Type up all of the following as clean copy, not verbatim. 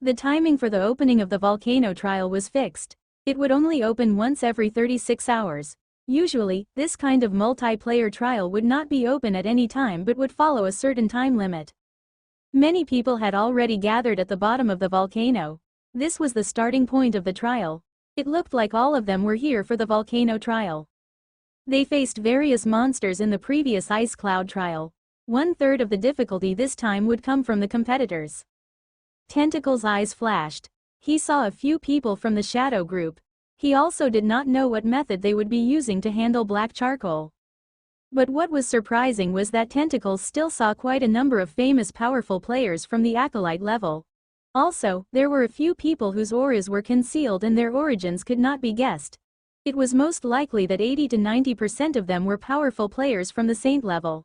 The timing for the opening of the volcano trial was fixed. It would only open once every 36 hours. Usually, this kind of multiplayer trial would not be open at any time but would follow a certain time limit. Many people had already gathered at the bottom of the volcano. This was the starting point of the trial. It looked like all of them were here for the volcano trial. They faced various monsters in the previous ice cloud trial. 1/3 of the difficulty this time would come from the competitors. Tentacle's eyes flashed. He saw a few people from the shadow group. He also did not know what method they would be using to handle black charcoal. But what was surprising was that Tentacles still saw quite a number of famous powerful players from the acolyte level. Also, there were a few people whose auras were concealed and their origins could not be guessed. It was most likely that 80 to 90% of them were powerful players from the saint level.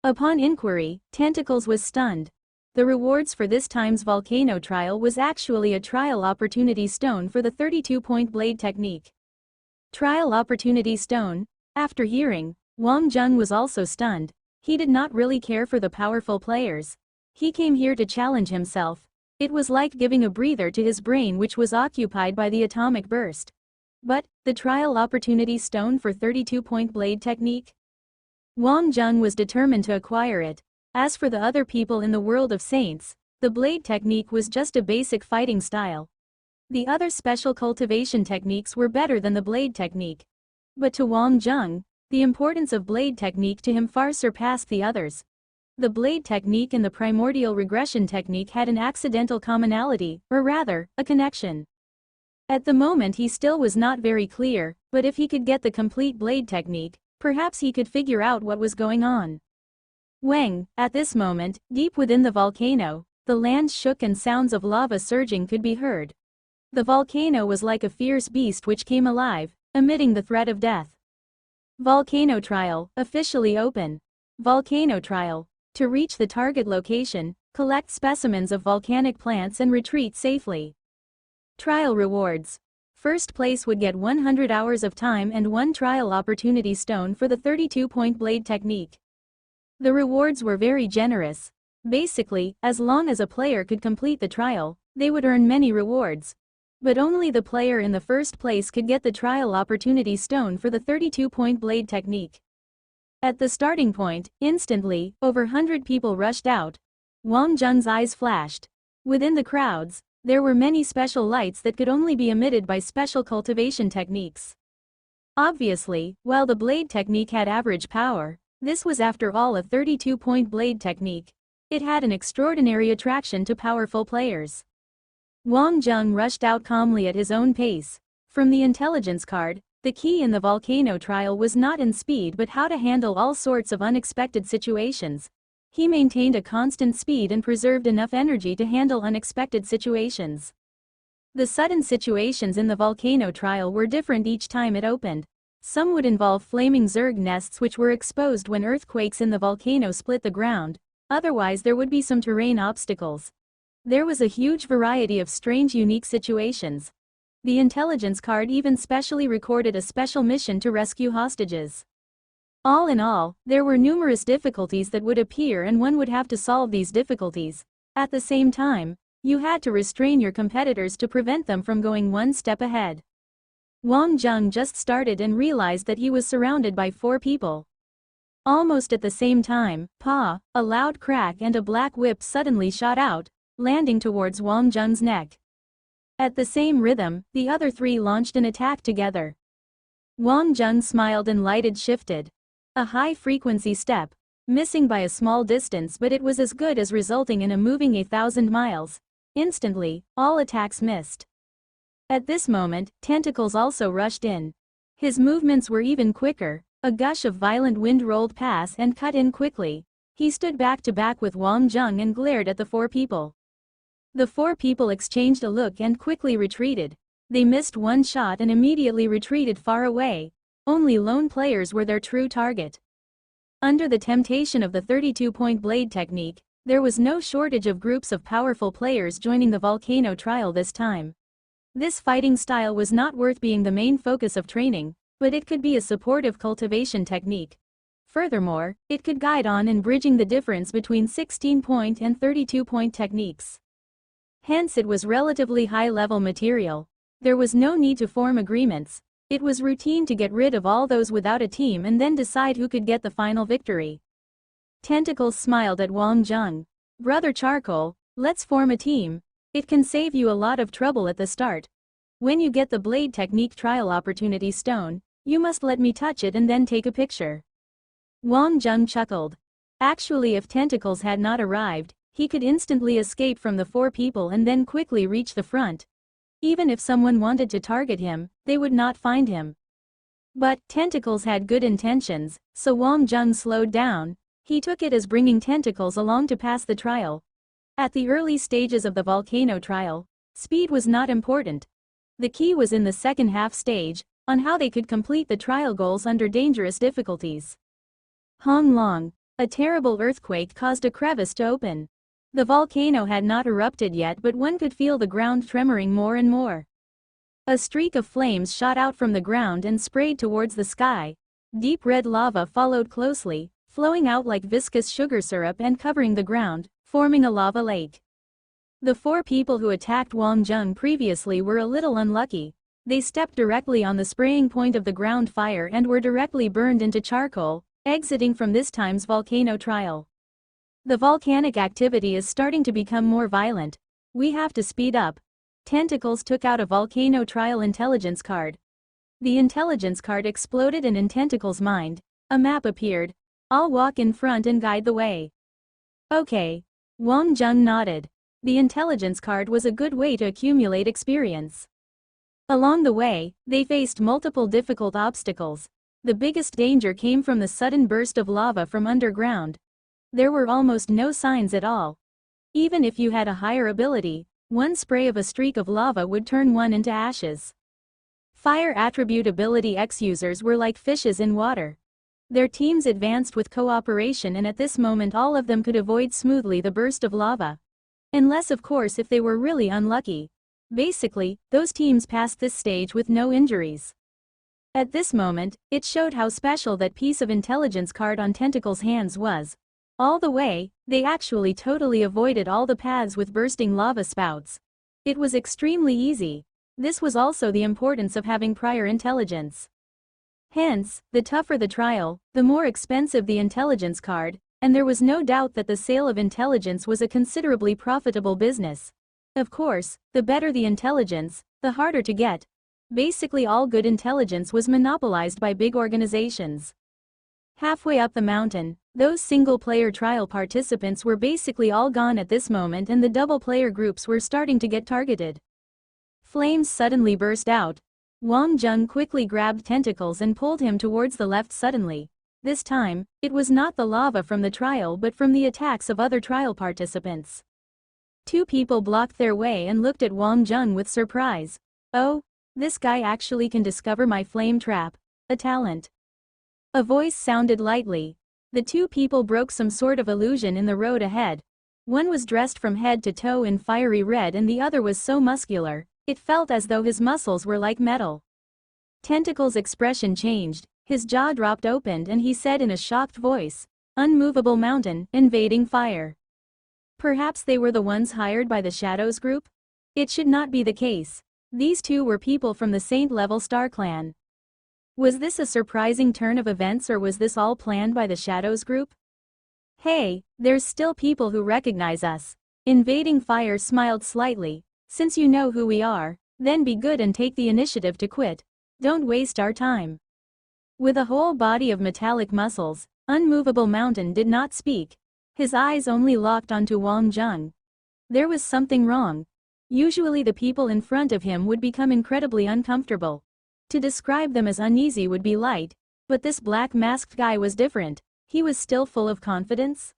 Upon inquiry, Tentacles was stunned. The rewards for this time's volcano trial was actually a trial opportunity stone for the 32-point blade technique. Trial opportunity stone. After hearing, Wang Zheng was also stunned. He did not really care for the powerful players. He came here to challenge himself. It was like giving a breather to his brain, which was occupied by the atomic burst. But, the trial opportunity stone for 32-point blade technique? Wang Zheng was determined to acquire it. As for the other people in the world of saints, the blade technique was just a basic fighting style. The other special cultivation techniques were better than the blade technique. But to Wang Zheng, the importance of blade technique to him far surpassed the others. The blade technique and the primordial regression technique had an accidental commonality, or rather, a connection. At the moment he still was not very clear, but if he could get the complete blade technique, perhaps he could figure out what was going on. Wang, at this moment, deep within the volcano, the land shook and sounds of lava surging could be heard. The volcano was like a fierce beast which came alive, emitting the threat of death. Volcano trial, officially open. Volcano trial. To reach the target location, collect specimens of volcanic plants and retreat safely. Trial rewards. First place would get 100 hours of time and 1 trial opportunity stone for the 32-point blade technique. The rewards were very generous. Basically, as long as a player could complete the trial, they would earn many rewards. But only the player in the first place could get the trial opportunity stone for the 32-point blade technique. At the starting point, instantly, over 100 people rushed out. Wang Zheng's eyes flashed. Within the crowds, there were many special lights that could only be emitted by special cultivation techniques. Obviously, while the blade technique had average power, this was after all a 32-point blade technique. It had an extraordinary attraction to powerful players. Wang Zheng rushed out calmly at his own pace. From the intelligence card, the key in the volcano trial was not in speed but how to handle all sorts of unexpected situations. He maintained a constant speed and preserved enough energy to handle unexpected situations. The sudden situations in the volcano trial were different each time it opened. Some would involve flaming zerg nests which were exposed when earthquakes in the volcano split the ground, otherwise there would be some terrain obstacles. There was a huge variety of strange unique situations. The intelligence card even specially recorded a special mission to rescue hostages. All in all, there were numerous difficulties that would appear and one would have to solve these difficulties. At the same time, you had to restrain your competitors to prevent them from going one step ahead. Wang Zheng just started and realized that he was surrounded by 4 people. Almost at the same time, a loud crack and a black whip suddenly shot out, landing towards Wang Zheng's neck. At the same rhythm, the other 3 launched an attack together. Wang Zheng smiled and lighted shifted. A high-frequency step, missing by a small distance, but it was as good as resulting in a moving 1,000 miles. Instantly, all attacks missed. At this moment, Tentacles also rushed in. His movements were even quicker. A gush of violent wind rolled past and cut in quickly. He stood back to back with Wang Zheng and glared at the 4 people. The 4 people exchanged a look and quickly retreated. They missed one shot and immediately retreated far away. Only lone players were their true target. Under the temptation of the 32-point blade technique, there was no shortage of groups of powerful players joining the volcano trial this time. This fighting style was not worth being the main focus of training, but it could be a supportive cultivation technique. Furthermore, it could guide on in bridging the difference between 16-point and 32-point techniques. Hence it was relatively high-level material. There was no need to form agreements. It was routine to get rid of all those without a team and then decide who could get the final victory. Tentacles smiled at Wang Zheng. Brother Charcoal, let's form a team. It can save you a lot of trouble at the start. When you get the blade technique trial opportunity stone, you must let me touch it and then take a picture. Wang Zheng chuckled. Actually, if Tentacles had not arrived, he could instantly escape from the 4 people and then quickly reach the front. Even if someone wanted to target him, they would not find him. But Tentacles had good intentions, so Wang Zheng slowed down. He took it as bringing Tentacles along to pass the trial. At the early stages of the volcano trial, speed was not important. The key was in the second half stage, on how they could complete the trial goals under dangerous difficulties. Hong Long. A terrible earthquake caused a crevice to open. The volcano had not erupted yet, but one could feel the ground tremoring more and more. A streak of flames shot out from the ground and sprayed towards the sky. Deep red lava followed closely, flowing out like viscous sugar syrup and covering the ground, forming a lava lake. The 4 people who attacked Wang Zheng previously were a little unlucky. They stepped directly on the spraying point of the ground fire and were directly burned into charcoal, exiting from this time's volcano trial. The volcanic activity is starting to become more violent. We have to speed up. Tentacles took out a volcano trial intelligence card. The intelligence card exploded in Tentacles' mind. A map appeared. I'll walk in front and guide the way. Okay. Wang Zheng nodded. The intelligence card was a good way to accumulate experience. Along the way, they faced multiple difficult obstacles. The biggest danger came from the sudden burst of lava from underground. There were almost no signs at all. Even if you had a higher ability, one spray of a streak of lava would turn one into ashes. Fire attribute ability X users were like fishes in water. Their teams advanced with cooperation, and at this moment all of them could avoid smoothly the burst of lava. Unless of course if they were really unlucky. Basically, those teams passed this stage with no injuries. At this moment, it showed how special that piece of intelligence card on Tentacles' hands was. All the way, they actually totally avoided all the paths with bursting lava spouts. It was extremely easy. This was also the importance of having prior intelligence. Hence, the tougher the trial, the more expensive the intelligence card, and there was no doubt that the sale of intelligence was a considerably profitable business. Of course, the better the intelligence, the harder to get. Basically all good intelligence was monopolized by big organizations. Halfway up the mountain, those single-player trial participants were basically all gone at this moment, and the double-player groups were starting to get targeted. Flames suddenly burst out. Wang Zheng quickly grabbed Tentacles and pulled him towards the left suddenly. This time, it was not the lava from the trial but from the attacks of other trial participants. 2 people blocked their way and looked at Wang Zheng with surprise. Oh, this guy actually can discover my flame trap. A talent. A voice sounded lightly. The 2 people broke some sort of illusion in the road ahead. One was dressed from head to toe in fiery red and the other was so muscular, it felt as though his muscles were like metal. Tentacles' expression changed, his jaw dropped open and he said in a shocked voice, "Unmovable mountain, invading fire." Perhaps they were the ones hired by the Shadows group? It should not be the case. These 2 were people from the Saint-level Star Clan. Was this a surprising turn of events, or was this all planned by the Shadows group? Hey, there's still people who recognize us. Invading Fire smiled slightly. Since you know who we are, then be good and take the initiative to quit. Don't waste our time. With a whole body of metallic muscles, Unmovable Mountain did not speak. His eyes only locked onto Wang Zheng. There was something wrong. Usually the people in front of him would become incredibly uncomfortable. To describe them as uneasy would be light, but this black masked guy was different. He was still full of confidence.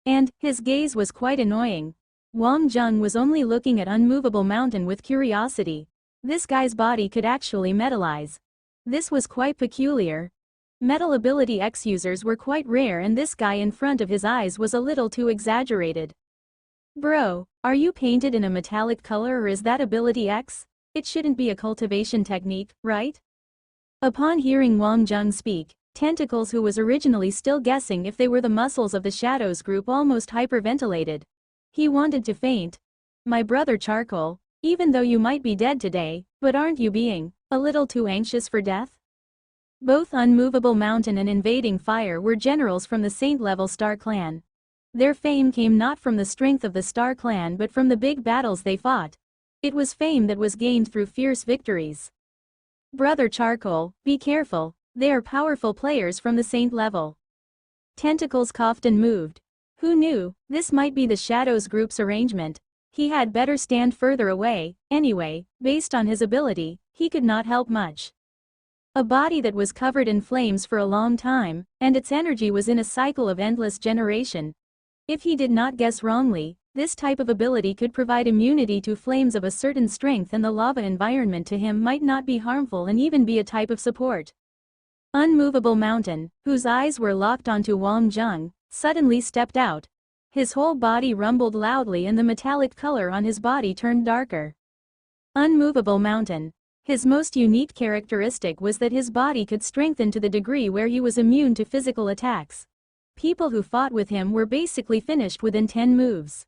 And his gaze was quite annoying. Wang Zheng was only looking at Unmovable Mountain with curiosity. This guy's body could actually metallize. This was quite peculiar. Metal ability X users were quite rare, and this guy in front of his eyes was a little too exaggerated. Bro, are you painted in a metallic color, or is that ability X? It shouldn't be a cultivation technique, right? Upon hearing Wang Zheng speak, Tentacles, who was originally still guessing if they were the muscles of the Shadows group, almost hyperventilated. He wanted to faint. My brother Charcoal, even though you might be dead today, but aren't you being a little too anxious for death? Both Unmovable Mountain and Invading Fire were generals from the Saint-level Star Clan. Their fame came not from the strength of the Star Clan but from the big battles they fought. It was fame that was gained through fierce victories. Brother Charcoal, be careful, they are powerful players from the Saint level. Tentacles coughed and moved. Who knew, this might be the Shadows group's arrangement. He had better stand further away. Anyway, based on his ability, he could not help much. A body that was covered in flames for a long time, and its energy was in a cycle of endless generation. If he did not guess wrongly, this type of ability could provide immunity to flames of a certain strength, and the lava environment to him might not be harmful and even be a type of support. Unmovable Mountain, whose eyes were locked onto Wang Zheng, suddenly stepped out. His whole body rumbled loudly and the metallic color on his body turned darker. Unmovable Mountain. His most unique characteristic was that his body could strengthen to the degree where he was immune to physical attacks. People who fought with him were basically finished within 10 moves.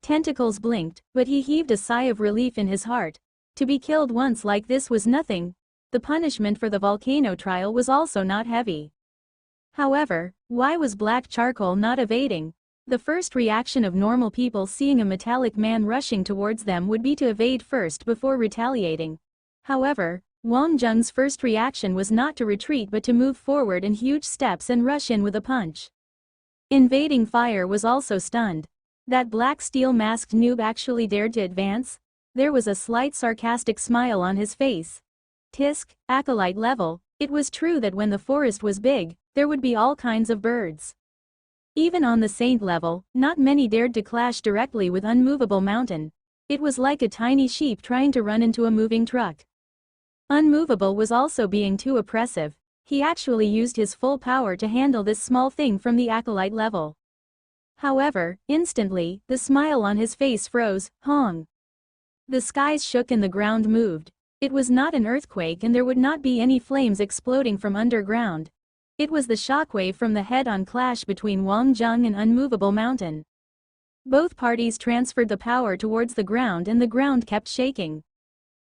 Tentacles blinked, but he heaved a sigh of relief in his heart. To be killed once like this was nothing. The punishment for the volcano trial was also not heavy. However, why was Black Charcoal not evading? The first reaction of normal people seeing a metallic man rushing towards them would be to evade first before retaliating. However, Wang Zheng's first reaction was not to retreat but to move forward in huge steps and rush in with a punch. Invading Fire was also stunned. That black steel-masked noob actually dared to advance? There was a slight sarcastic smile on his face. Tisk, Acolyte level, it was true that when the forest was big, there would be all kinds of birds. Even on the Saint level, not many dared to clash directly with Unmovable Mountain. It was like a tiny sheep trying to run into a moving truck. Unmovable was also being too oppressive. He actually used his full power to handle this small thing from the Acolyte level. However, instantly, the smile on his face froze. Hong! The skies shook and the ground moved. It was not an earthquake and there would not be any flames exploding from underground. It was the shockwave from the head-on clash between Wang Zheng and Unmovable Mountain. Both parties transferred the power towards the ground and the ground kept shaking.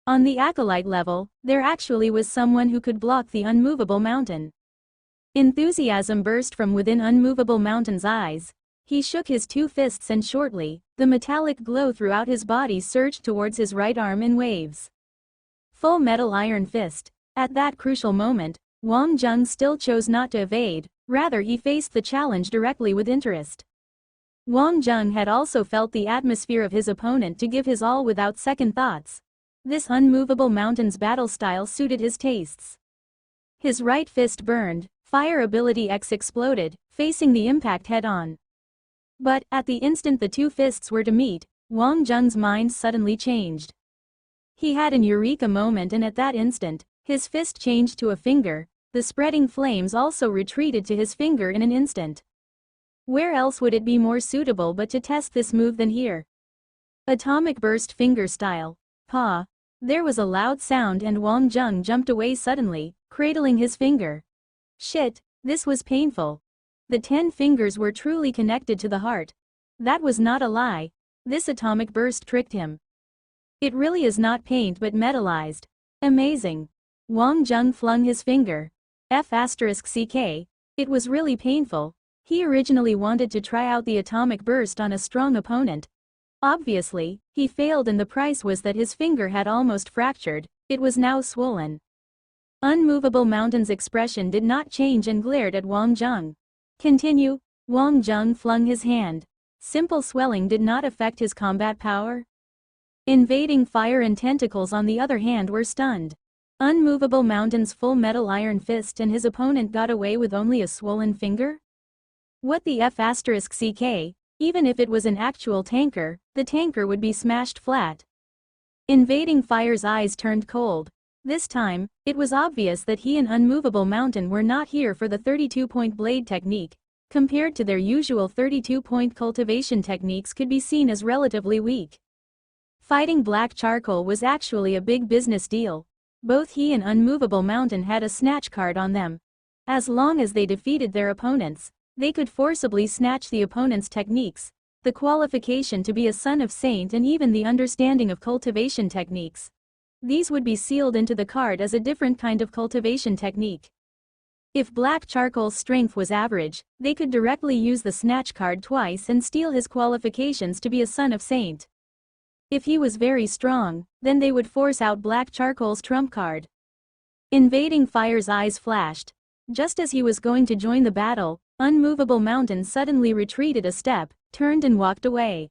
On the Acolyte level, there actually was someone who could block the Unmovable Mountain. Enthusiasm burst from within Unmovable Mountain's eyes. He shook his two fists and shortly, the metallic glow throughout his body surged towards his right arm in waves. Full Metal Iron Fist. At that crucial moment, Wang Zheng still chose not to evade, rather he faced the challenge directly with interest. Wang Zheng had also felt the atmosphere of his opponent to give his all without second thoughts. This Unmovable Mountain's battle style suited his tastes. His right fist burned, Fire Ability X exploded, facing the impact head-on. But, at the instant the two fists were to meet, Wang Zheng's mind suddenly changed. He had an eureka moment and at that instant, his fist changed to a finger. The spreading flames also retreated to his finger in an instant. Where else would it be more suitable but to test this move than here? Atomic Burst Finger Style. Pa! There was a loud sound and Wang Zheng jumped away suddenly, cradling his finger. Shit, this was painful. The 10 fingers were truly connected to the heart. That was not a lie. This atomic burst tricked him. It really is not paint but metallized. Amazing. Wang Zheng flung his finger. F***CK. It was really painful. He originally wanted to try out the atomic burst on a strong opponent. Obviously, he failed and the price was that his finger had almost fractured. It was now swollen. Unmovable Mountain's expression did not change and glared at Wang Zheng. Continue. Wang Zheng flung his hand. Simple swelling did not affect his combat power. Invading Fire and Tentacles on the other hand were stunned. Unmovable Mountain's Full Metal Iron Fist and his opponent got away with only a swollen finger? What the F***CK, even if it was an actual tanker, the tanker would be smashed flat. Invading Fire's eyes turned cold. This time, it was obvious that he and Unmovable Mountain were not here for the 32-point blade technique. Compared to their usual 32-point cultivation techniques could be seen as relatively weak. Fighting Black Charcoal was actually a big business deal. Both he and Unmovable Mountain had a snatch card on them. As long as they defeated their opponents, they could forcibly snatch the opponent's techniques. the qualification to be a son of saint, and even the understanding of cultivation techniques. These would be sealed into the card as a different kind of cultivation technique. If black charcoal's strength was average, they could directly use the snatch card twice and steal his qualifications to be a son of saint. If he was very strong, then they would force out black charcoal's trump card. Invading Fire's eyes flashed. Just as he was going to join the battle, Unmovable Mountain suddenly retreated a step, turned and walked away.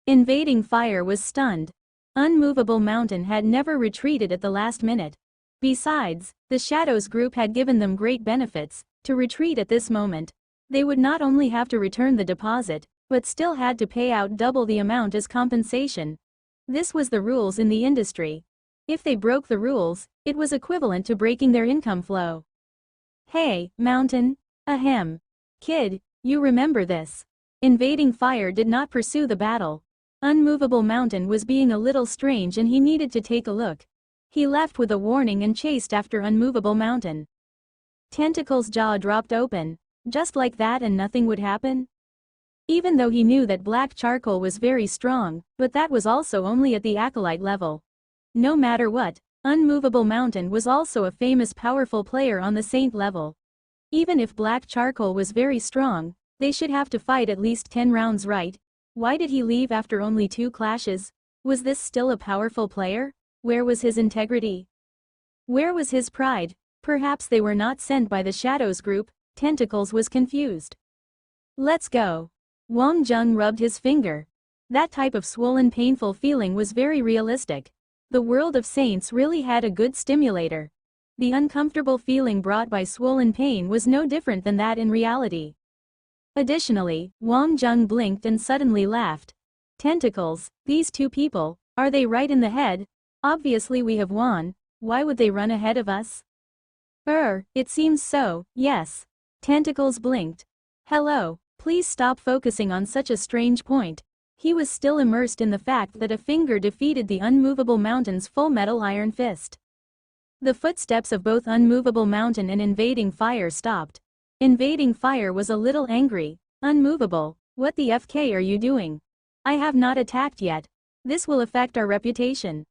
Invading Fire was stunned. Unmovable Mountain had never retreated at the last minute. Besides, the Shadows group had given them great benefits. To retreat at this moment, they would not only have to return the deposit, but still had to pay out double the amount as compensation. This was the rules in the industry. If they broke the rules, it was equivalent to breaking their income flow. Hey, Mountain. Ahem. Kid, you remember this. Invading Fire did not pursue the battle. Unmovable Mountain was being a little strange and he needed to take a look. He left with a warning and chased after Unmovable Mountain. Tentacle's jaw dropped open. Just like that and nothing would happen? Even though he knew that black charcoal was very strong, but that was also only at the acolyte level. No matter what, Unmovable Mountain was also a famous powerful player on the saint level. Even if black charcoal was very strong, they should have to fight at least 10 rounds, right? Why did he leave after only 2 clashes? Was this still a powerful player? Where was his integrity? Where was his pride? Perhaps they were not sent by the Shadows group. Tentacles was confused. Let's go. Wang Jung rubbed his finger. That type of swollen painful feeling was very realistic. The world of saints really had a good stimulator. The uncomfortable feeling brought by swollen pain was no different than that in reality. Additionally, Wang Jung blinked and suddenly laughed. Tentacles, these 2 people, are they right in the head? Obviously we have won. Why would they run ahead of us? It seems so, yes. Tentacles blinked. Hello, please stop focusing on such a strange point. He was still immersed in the fact that a finger defeated the Unmovable Mountain's full metal iron fist. The footsteps of both Unmovable Mountain and Invading Fire stopped. Invading Fire was a little angry. Unmovable, what the FK are you doing? I have not attacked yet. This will affect our reputation.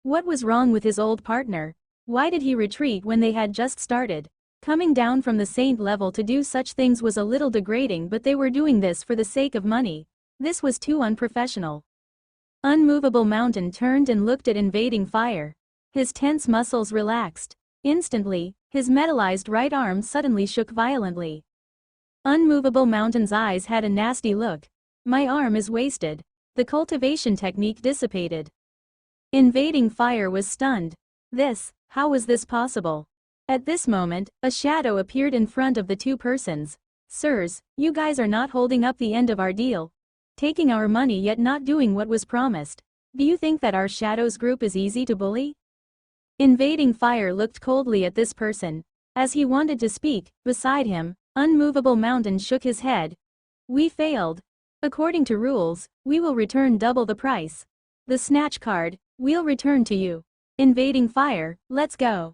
What was wrong with his old partner? Why did he retreat when they had just started? Coming down from the saint level to do such things was a little degrading, but they were doing this for the sake of money. This was too unprofessional. Unmovable Mountain turned and looked at Invading Fire. His tense muscles relaxed. Instantly, his metallized right arm suddenly shook violently. Unmovable Mountain's eyes had a nasty look. My arm is wasted. The cultivation technique dissipated. Invading Fire was stunned. How was this possible? At this moment, a shadow appeared in front of the 2 persons. Sirs, you guys are not holding up the end of our deal. Taking our money yet not doing what was promised. Do you think that our Shadows group is easy to bully? Invading Fire looked coldly at this person. As he wanted to speak, beside him, Unmovable Mountain shook his head. We failed. According to rules, we will return double the price. The snatch card, we'll return to you. Invading Fire, let's go.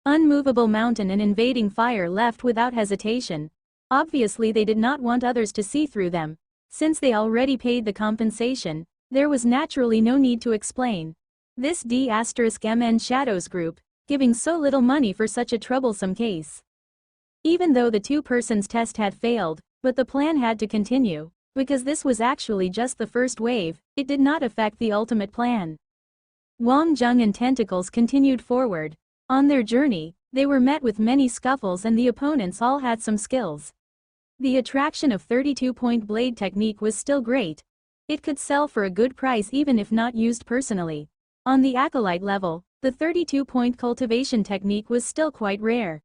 Unmovable Mountain and Invading Fire left without hesitation. Obviously they did not want others to see through them. Since they already paid the compensation, there was naturally no need to explain. This D*MN Shadows group, giving so little money for such a troublesome case. Even though the 2 persons test had failed, but the plan had to continue, because this was actually just the first wave, it did not affect the ultimate plan. Wang Jung and Tentacles continued forward. On their journey, they were met with many scuffles and the opponents all had some skills. The attraction of 32-point blade technique was still great. It could sell for a good price even if not used personally. On the acolyte level, the 32-point cultivation technique was still quite rare.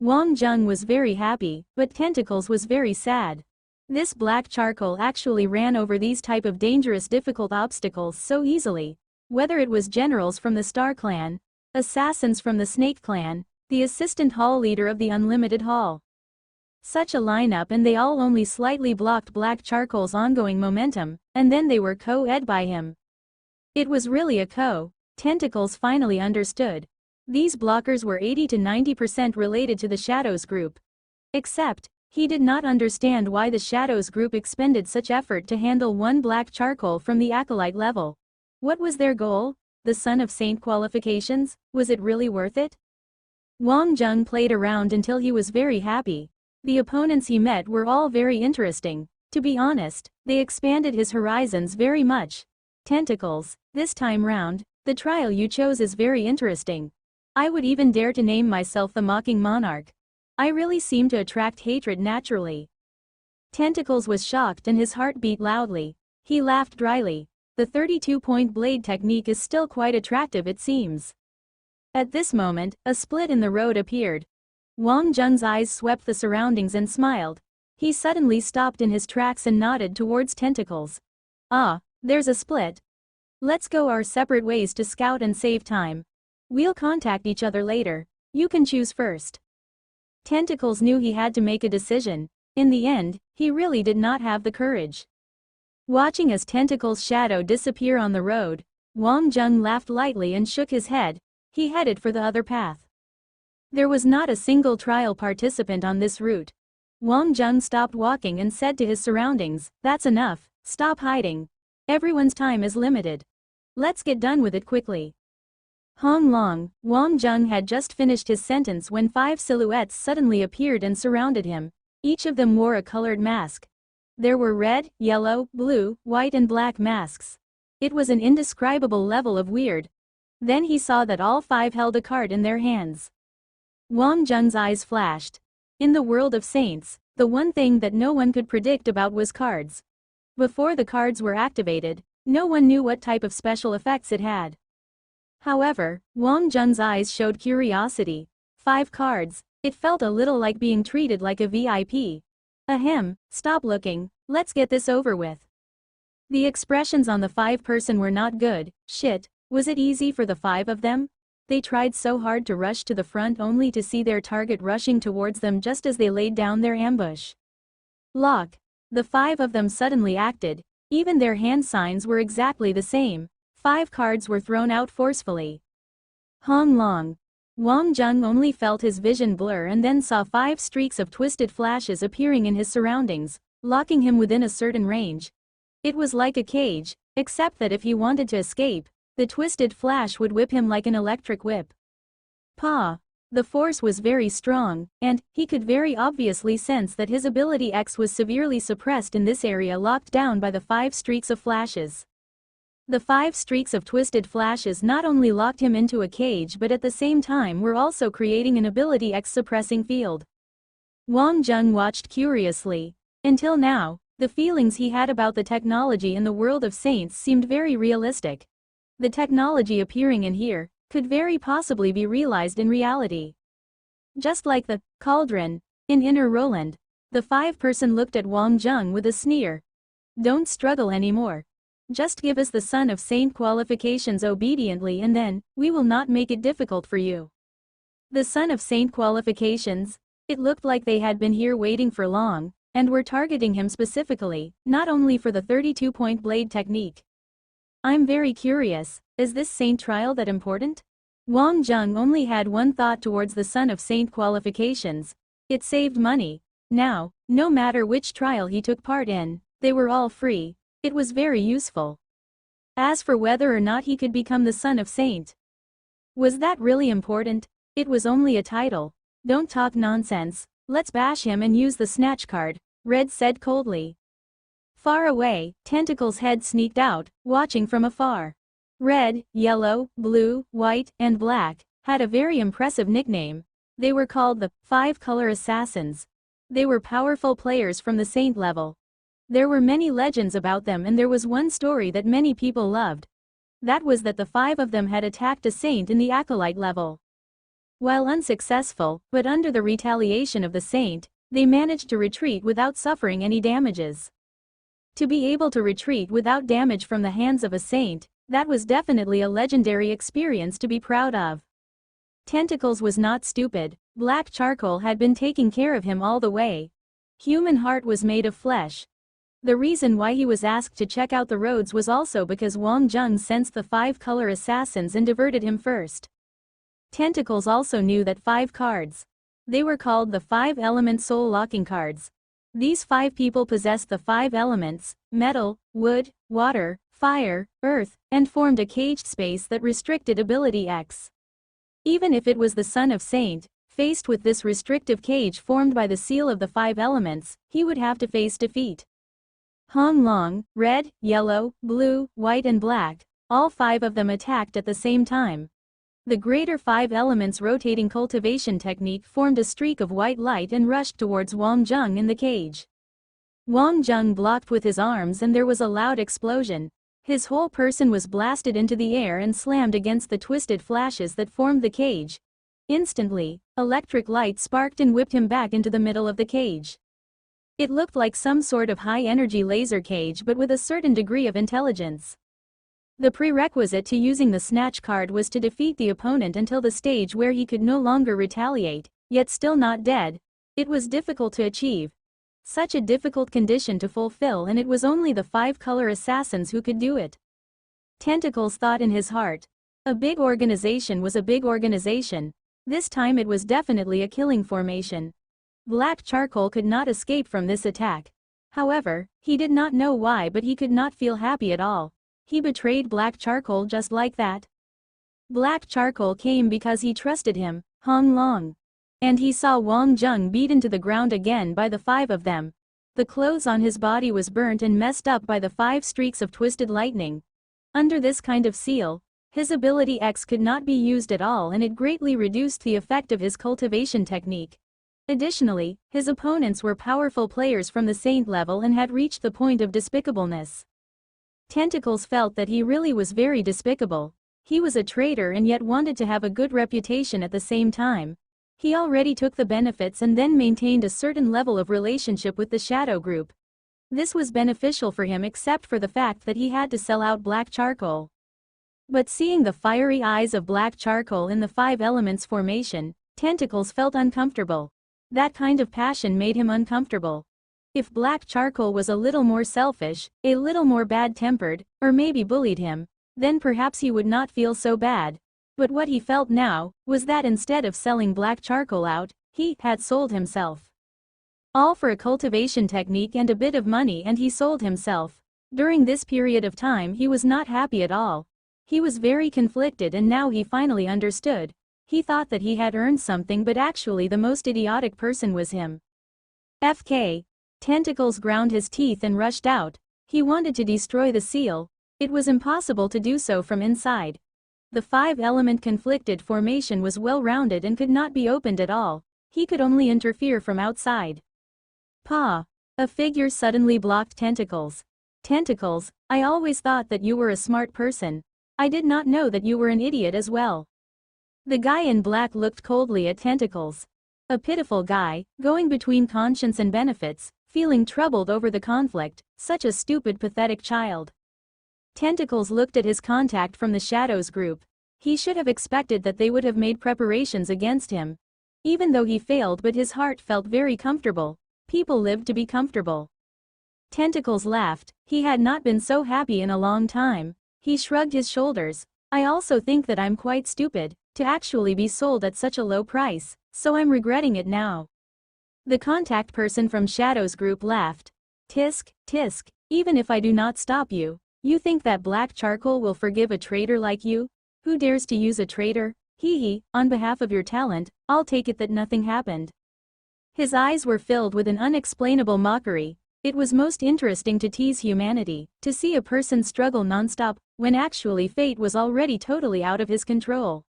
Wang Jung was very happy, but Tentacles was very sad. This black charcoal actually ran over these type of dangerous difficult obstacles so easily. Whether it was generals from the Star Clan, assassins from the Snake Clan, the assistant hall leader of the Unlimited Hall. Such a lineup, and they all only slightly blocked black charcoal's ongoing momentum, and then they were co-ed by him. It was really a Tentacles finally understood. These blockers were 80 to 90% related to the Shadows group. Except, He did not understand why the Shadows group expended such effort to handle one black charcoal from the Acolyte level. What was their goal? The Son of Saint qualifications? Was it really worth it? Wang Jung played around until he was very happy. The opponents he met were all very interesting. To be honest, they expanded his horizons very much. Tentacles, this time round, the trial you chose is very interesting. I would even dare to name myself the Mocking Monarch. I really seem to attract hatred naturally. Tentacles was shocked and his heart beat loudly. He laughed dryly. The 32-point blade technique is still quite attractive, it seems. At this moment, a split in the road appeared. Wang Jung's eyes swept the surroundings and smiled. He suddenly stopped in his tracks and nodded towards Tentacles. Ah, there's a split. Let's go our separate ways to scout and save time. We'll contact each other later. You can choose first. Tentacles knew he had to make a decision. In the end, he really did not have the courage. Watching as Tentacles' shadow disappear on the road, Wang Jung laughed lightly and shook his head. He headed for the other path. There was not a single trial participant on this route. Wang Jung stopped walking and said to his surroundings, "That's enough, stop hiding. Everyone's time is limited. Let's get done with it quickly." Hong Long, Wang Jung had just finished his sentence when 5 silhouettes suddenly appeared and surrounded him. Each of them wore a colored mask. There were red, yellow, blue, white and black masks. It was an indescribable level of weird. Then he saw that all 5 held a card in their hands. Wang Jung's eyes flashed. In the world of saints, the one thing that no one could predict about was cards. Before the cards were activated, no one knew what type of special effects it had. However, Wang Jung's eyes showed curiosity. 5 cards, it felt a little like being treated like a VIP. Ahem, stop looking, let's get this over with. The expressions on the 5-person were not good. Shit, was it easy for the 5 of them? They tried so hard to rush to the front only to see their target rushing towards them just as they laid down their ambush. Lock. The 5 of them suddenly acted. Even their hand signs were exactly the same. 5 cards were thrown out forcefully. Hong Long. Wang Jung only felt his vision blur and then saw 5 streaks of twisted flashes appearing in his surroundings, locking him within a certain range. It was like a cage, except that if he wanted to escape, the twisted flash would whip him like an electric whip. Pa. The force was very strong, and he could very obviously sense that his ability X was severely suppressed in this area locked down by the 5 streaks of flashes. The 5 streaks of twisted flashes not only locked him into a cage but at the same time were also creating an ability X suppressing field. Wang Jung watched curiously. Until now, the feelings he had about the technology in the world of saints seemed very realistic. The technology appearing in here could very possibly be realized in reality. Just like the cauldron in Inner Roland, the 5-person looked at Wang Jung with a sneer. Don't struggle anymore. Just give us the Son of Saint qualifications obediently and then, we will not make it difficult for you. The Son of Saint qualifications? It looked like they had been here waiting for long, and were targeting him specifically, not only for the 32-point blade technique. I'm very curious, is this saint trial that important? Wang Jung only had one thought towards the Son of Saint qualifications. It saved money. Now, no matter which trial he took part in, they were all free. It was very useful. As for whether or not he could become the Son of Saint, was that really important? It was only a title. Don't talk nonsense, let's bash him and use the snatch card, Red said coldly. Far away, Tentacle's head sneaked out, watching from afar. Red, yellow, blue, white, and black had a very impressive nickname. They were called the 5-color assassins. They were powerful players from the Saint level. There were many legends about them and there was one story that many people loved. That was that the 5 of them had attacked a saint in the Acolyte level. While unsuccessful, but under the retaliation of the saint, they managed to retreat without suffering any damages. To be able to retreat without damage from the hands of a saint, that was definitely a legendary experience to be proud of. Tentacles was not stupid. Black charcoal had been taking care of him all the way. Human heart was made of flesh. The reason why he was asked to check out the roads was also because Wang Jung sensed the 5-color assassins and diverted him first. Tentacles also knew that 5 cards They were called the 5-element soul locking cards. These 5 people possessed the 5 elements, metal, wood, water, fire, earth, and formed a caged space that restricted ability X. Even if it was the son of Saint, faced with this restrictive cage formed by the seal of the 5 elements, he would have to face defeat. Hong Long, red, yellow, blue, white and black, all 5 of them attacked at the same time. The greater 5 elements rotating cultivation technique formed a streak of white light and rushed towards Wang Zheng in the cage. Wang Zheng blocked with his arms and there was a loud explosion. His whole person was blasted into the air and slammed against the twisted flashes that formed the cage. Instantly, electric light sparked and whipped him back into the middle of the cage. It looked like some sort of high-energy laser cage but with a certain degree of intelligence. The prerequisite to using the snatch card was to defeat the opponent until the stage where he could no longer retaliate, yet still not dead. It was difficult to achieve. Such a difficult condition to fulfill, and it was only the 5-color assassins who could do it. Tentacles thought in his heart. A big organization was a big organization. This time it was definitely a killing formation. Black Charcoal could not escape from this attack. However, he did not know why, but he could not feel happy at all. He betrayed Black Charcoal just like that. Black Charcoal came because he trusted him, Hong Long. And he saw Wang Zheng beaten to the ground again by the 5 of them. The clothes on his body was burnt and messed up by the 5 streaks of twisted lightning. Under this kind of seal, his ability X could not be used at all and it greatly reduced the effect of his cultivation technique. Additionally, his opponents were powerful players from the Saint level and had reached the point of despicableness. Tentacles felt that he really was very despicable. He was a traitor and yet wanted to have a good reputation at the same time. He already took the benefits and then maintained a certain level of relationship with the Shadow Group. This was beneficial for him except for the fact that he had to sell out Black Charcoal. But seeing the fiery eyes of Black Charcoal in the 5 elements formation, Tentacles felt uncomfortable. That kind of passion made him uncomfortable. If Black Charcoal was a little more selfish, a little more bad-tempered, or maybe bullied him, then perhaps he would not feel so bad. But what he felt now, was that instead of selling Black Charcoal out, he had sold himself. All for a cultivation technique and a bit of money, and he sold himself. During this period of time he was not happy at all. He was very conflicted and now he finally understood. He thought that he had earned something but actually the most idiotic person was him. FK. Tentacles ground his teeth and rushed out. He wanted to destroy the seal. It was impossible to do so from inside. The 5-element conflicted formation was well-rounded and could not be opened at all. He could only interfere from outside. Pa! A figure suddenly blocked Tentacles. Tentacles, I always thought that you were a smart person. I did not know that you were an idiot as well. The guy in black looked coldly at Tentacles. A pitiful guy, going between conscience and benefits, feeling troubled over the conflict, such a stupid pathetic child. Tentacles looked at his contact from the Shadows group. He should have expected that they would have made preparations against him. Even though he failed, but his heart felt very comfortable. People lived to be comfortable. Tentacles laughed. He had not been so happy in a long time. He shrugged his shoulders. I also think that I'm quite stupid, to actually be sold at such a low price, so I'm regretting it now. The contact person from Shadows group laughed. Tisk, tisk, even if I do not stop you, you think that Black Charcoal will forgive a traitor like you? Who dares to use a traitor? Hee hee, on behalf of your talent, I'll take it that nothing happened. His eyes were filled with an unexplainable mockery. It was most interesting to tease humanity, to see a person struggle non-stop, when actually fate was already totally out of his control.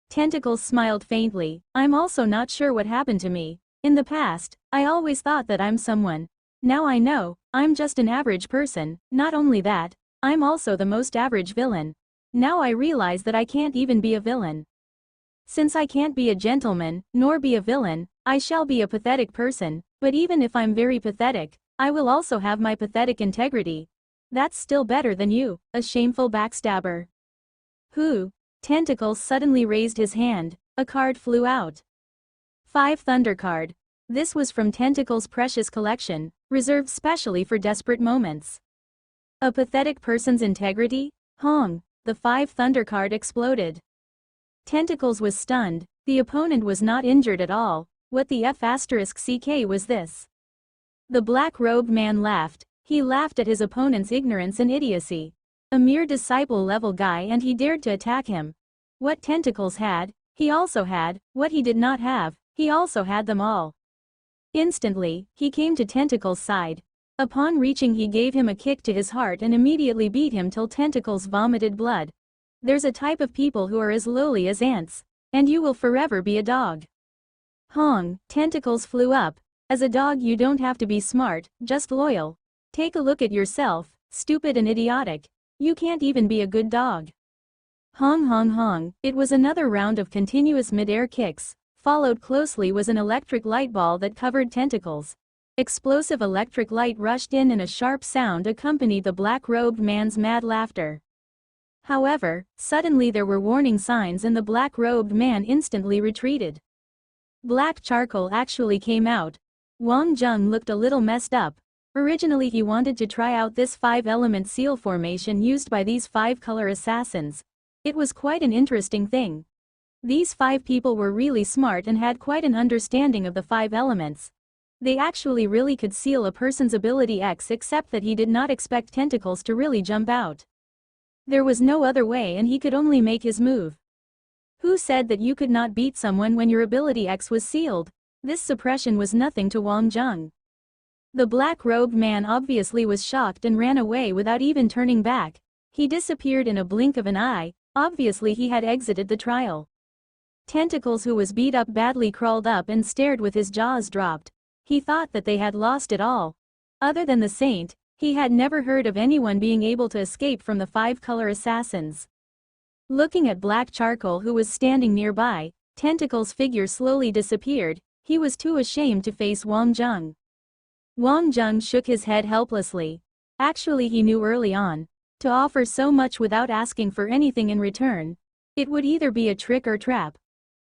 Tentacles smiled faintly. I'm also not sure what happened to me. In the past, I always thought that I'm someone. Now I know, I'm just an average person. Not only that, I'm also the most average villain. Now I realize that I can't even be a villain. Since I can't be a gentleman, nor be a villain, I shall be a pathetic person, but even if I'm very pathetic, I will also have my pathetic integrity. That's still better than you, a shameful backstabber. Who? Tentacles suddenly raised his hand. A card flew out. 5 Thunder card. This was from Tentacles' precious collection, reserved specially for desperate moments. A pathetic person's integrity? Hong. The 5 Thunder card exploded. Tentacles was stunned. The opponent was not injured at all. What the F***ck was this? The black-robed man laughed. He laughed at his opponent's ignorance and idiocy. A mere disciple-level guy, and he dared to attack him. What Tentacles had, he also had. What he did not have, he also had them all. Instantly, he came to Tentacles' side. Upon reaching, he gave him a kick to his heart and immediately beat him till Tentacles vomited blood. There's a type of people who are as lowly as ants. And you will forever be a dog. Hong, Tentacles flew up. As a dog you don't have to be smart, just loyal. Take a look at yourself, stupid and idiotic. You can't even be a good dog. Hong hong hong. It was another round of continuous mid-air kicks. Followed closely was an electric light ball that covered Tentacles. Explosive electric light rushed in and a sharp sound accompanied the black-robed man's mad laughter. However, suddenly there were warning signs and the black-robed man instantly retreated. Black charcoal actually came out. Wang Zheng looked a little messed up. Originally he wanted to try out this 5-element seal formation used by these 5-color assassins. It was quite an interesting thing. These 5 people were really smart and had quite an understanding of the 5 elements. They actually really could seal a person's ability X, except that he did not expect Tentacles to really jump out. There was no other way and he could only make his move. Who said that you could not beat someone when your ability X was sealed? This suppression was nothing to Wang Zheng. The black-robed man obviously was shocked and ran away without even turning back. He disappeared in a blink of an eye. Obviously he had exited the trial. Tentacles, who was beat up badly, crawled up and stared with his jaws dropped. He thought that they had lost it all. Other than the Saint, he had never heard of anyone being able to escape from the 5-color assassins. Looking at Black Charcoal, who was standing nearby, Tentacles' figure slowly disappeared. He was too ashamed to face Wang Zheng. Wang Zheng shook his head helplessly. Actually he knew early on. To offer so much without asking for anything in return. It would either be a trick or trap.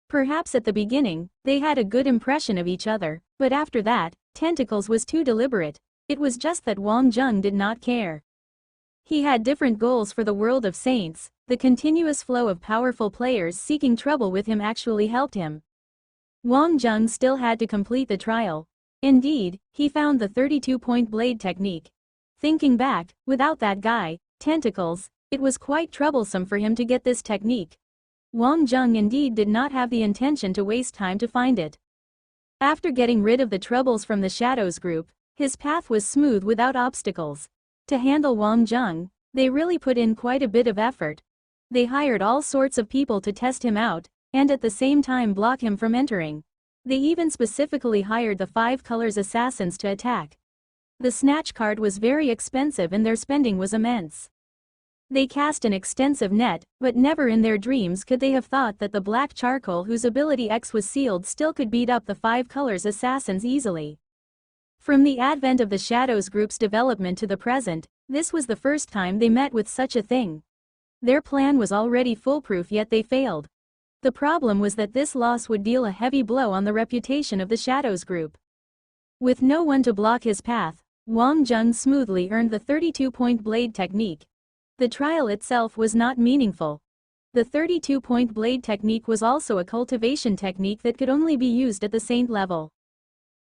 Perhaps at the beginning, they had a good impression of each other, but after that, Tentacles was too deliberate. It was just that Wang Zheng did not care. He had different goals for the world of Saints. The continuous flow of powerful players seeking trouble with him actually helped him. Wang Zheng still had to complete the trial. Indeed, he found the 32-point blade technique. Thinking back, without that guy, Tentacles, it was quite troublesome for him to get this technique. Wang Zheng indeed did not have the intention to waste time to find it. After getting rid of the troubles from the Shadows group, his path was smooth without obstacles. To handle Wang Zheng, they really put in quite a bit of effort. They hired all sorts of people to test him out, and at the same time block him from entering. They even specifically hired the 5 colors assassins to attack. The snatch card was very expensive and their spending was immense. They cast an extensive net, but never in their dreams could they have thought that the Black Charcoal, whose ability X was sealed, still could beat up the 5 colors assassins easily. From the advent of the Shadows group's development to the present, this was the first time they met with such a thing. Their plan was already foolproof, yet they failed. The problem was that this loss would deal a heavy blow on the reputation of the Shadows group. With no one to block his path, Wang Zheng smoothly earned the 32-point blade technique. The trial itself was not meaningful. The 32-point blade technique was also a cultivation technique that could only be used at the Saint level.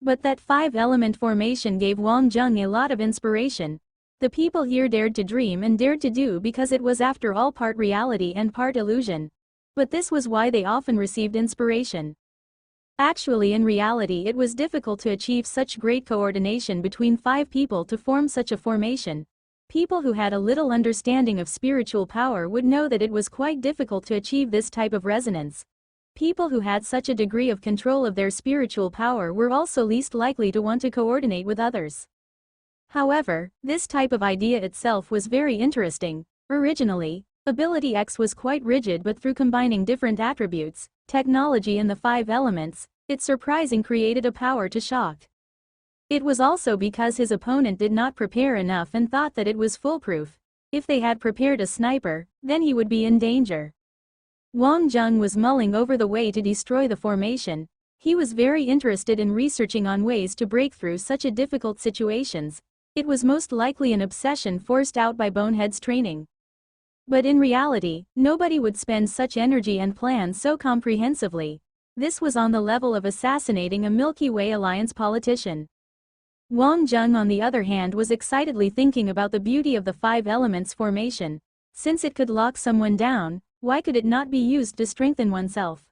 But that 5-element formation gave Wang Zheng a lot of inspiration. The people here dared to dream and dared to do because it was after all part reality and part illusion. But this was why they often received inspiration. Actually, in reality, it was difficult to achieve such great coordination between 5 people to form such a formation. People who had a little understanding of spiritual power would know that it was quite difficult to achieve this type of resonance. People who had such a degree of control of their spiritual power were also least likely to want to coordinate with others. However, this type of idea itself was very interesting. Originally, Ability X was quite rigid, but through combining different attributes, technology and the 5 elements, it surprising created a power to shock. It was also because his opponent did not prepare enough and thought that it was foolproof. If they had prepared a sniper, then he would be in danger. Wang Zheng was mulling over the way to destroy the formation. He was very interested in researching on ways to break through such a difficult situations. It was most likely an obsession forced out by Bonehead's training. But in reality, nobody would spend such energy and plan so comprehensively. This was on the level of assassinating a Milky Way Alliance politician. Wang Jung on the other hand was excitedly thinking about the beauty of the five elements formation. Since it could lock someone down, why could it not be used to strengthen oneself?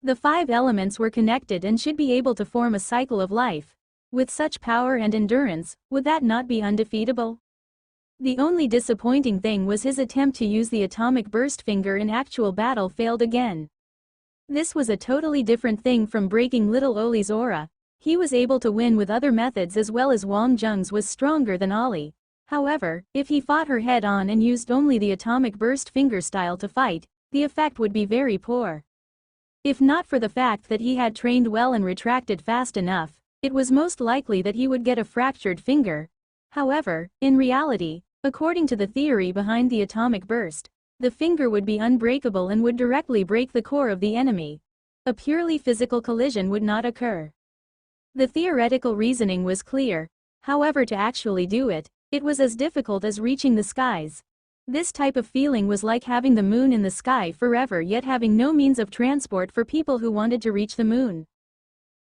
The five elements were connected and should be able to form a cycle of life. With such power and endurance, would that not be undefeatable? The only disappointing thing was his attempt to use the atomic burst finger in actual battle failed again. This was a totally different thing from breaking little Oli's aura. He was able to win with other methods as well as Wang Jung's was stronger than Oli. However, if he fought her head-on and used only the atomic burst finger style to fight, the effect would be very poor. If not for the fact that he had trained well and retracted fast enough, it was most likely that he would get a fractured finger. However, in reality, according to the theory behind the atomic burst, the finger would be unbreakable and would directly break the core of the enemy. A purely physical collision would not occur. The theoretical reasoning was clear. However, to actually do it, it was as difficult as reaching the skies. This type of feeling was like having the moon in the sky forever yet having no means of transport for people who wanted to reach the moon.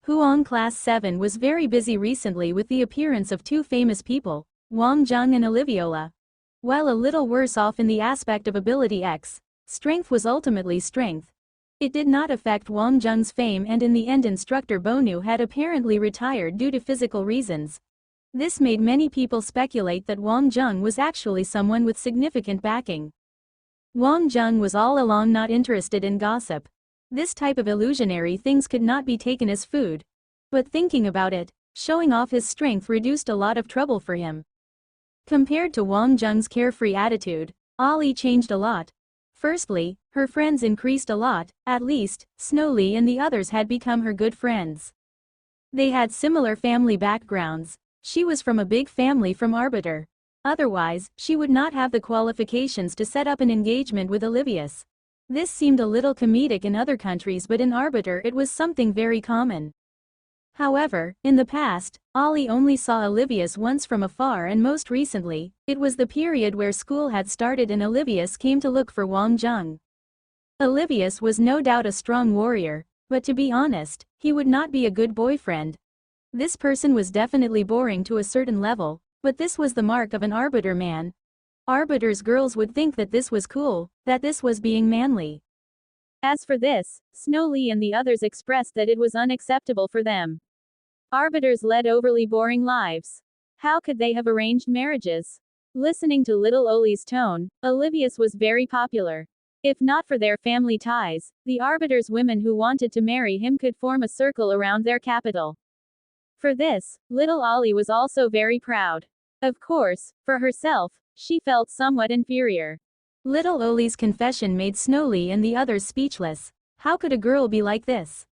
Huang Class 7 was very busy recently with the appearance of two famous people, Wang Jung and Oliviola. While a little worse off in the aspect of ability X, strength was ultimately strength. It did not affect Wang Jung's fame and in the end instructor Bonu had apparently retired due to physical reasons. This made many people speculate that Wang Jung was actually someone with significant backing. Wang Jung was all along not interested in gossip. This type of illusionary things could not be taken as food. But thinking about it, showing off his strength reduced a lot of trouble for him. Compared to Wang Jung's carefree attitude, Oli changed a lot. Firstly, her friends increased a lot, at least, Snowly and the others had become her good friends. They had similar family backgrounds. She was from a big family from Arbiter. Otherwise, she would not have the qualifications to set up an engagement with Olivius. This seemed a little comedic in other countries but in Arbiter it was something very common. However, in the past, Oli only saw Olivius once from afar and most recently, it was the period where school had started and Olivius came to look for Wang Jung. Olivius was no doubt a strong warrior, but to be honest, he would not be a good boyfriend. This person was definitely boring to a certain level, but this was the mark of an Arbiter man. Arbiter's girls would think that this was cool, that this was being manly. As for this, Snowly and the others expressed that it was unacceptable for them. Arbiters led overly boring lives. How could they have arranged marriages? Listening to little Oli's tone, Olivius was very popular. If not for their family ties, the Arbiter's women who wanted to marry him could form a circle around their capital. For this, little Oli was also very proud. Of course, for herself, she felt somewhat inferior. Little Oli's confession made Snowly and the others speechless. How could a girl be like this?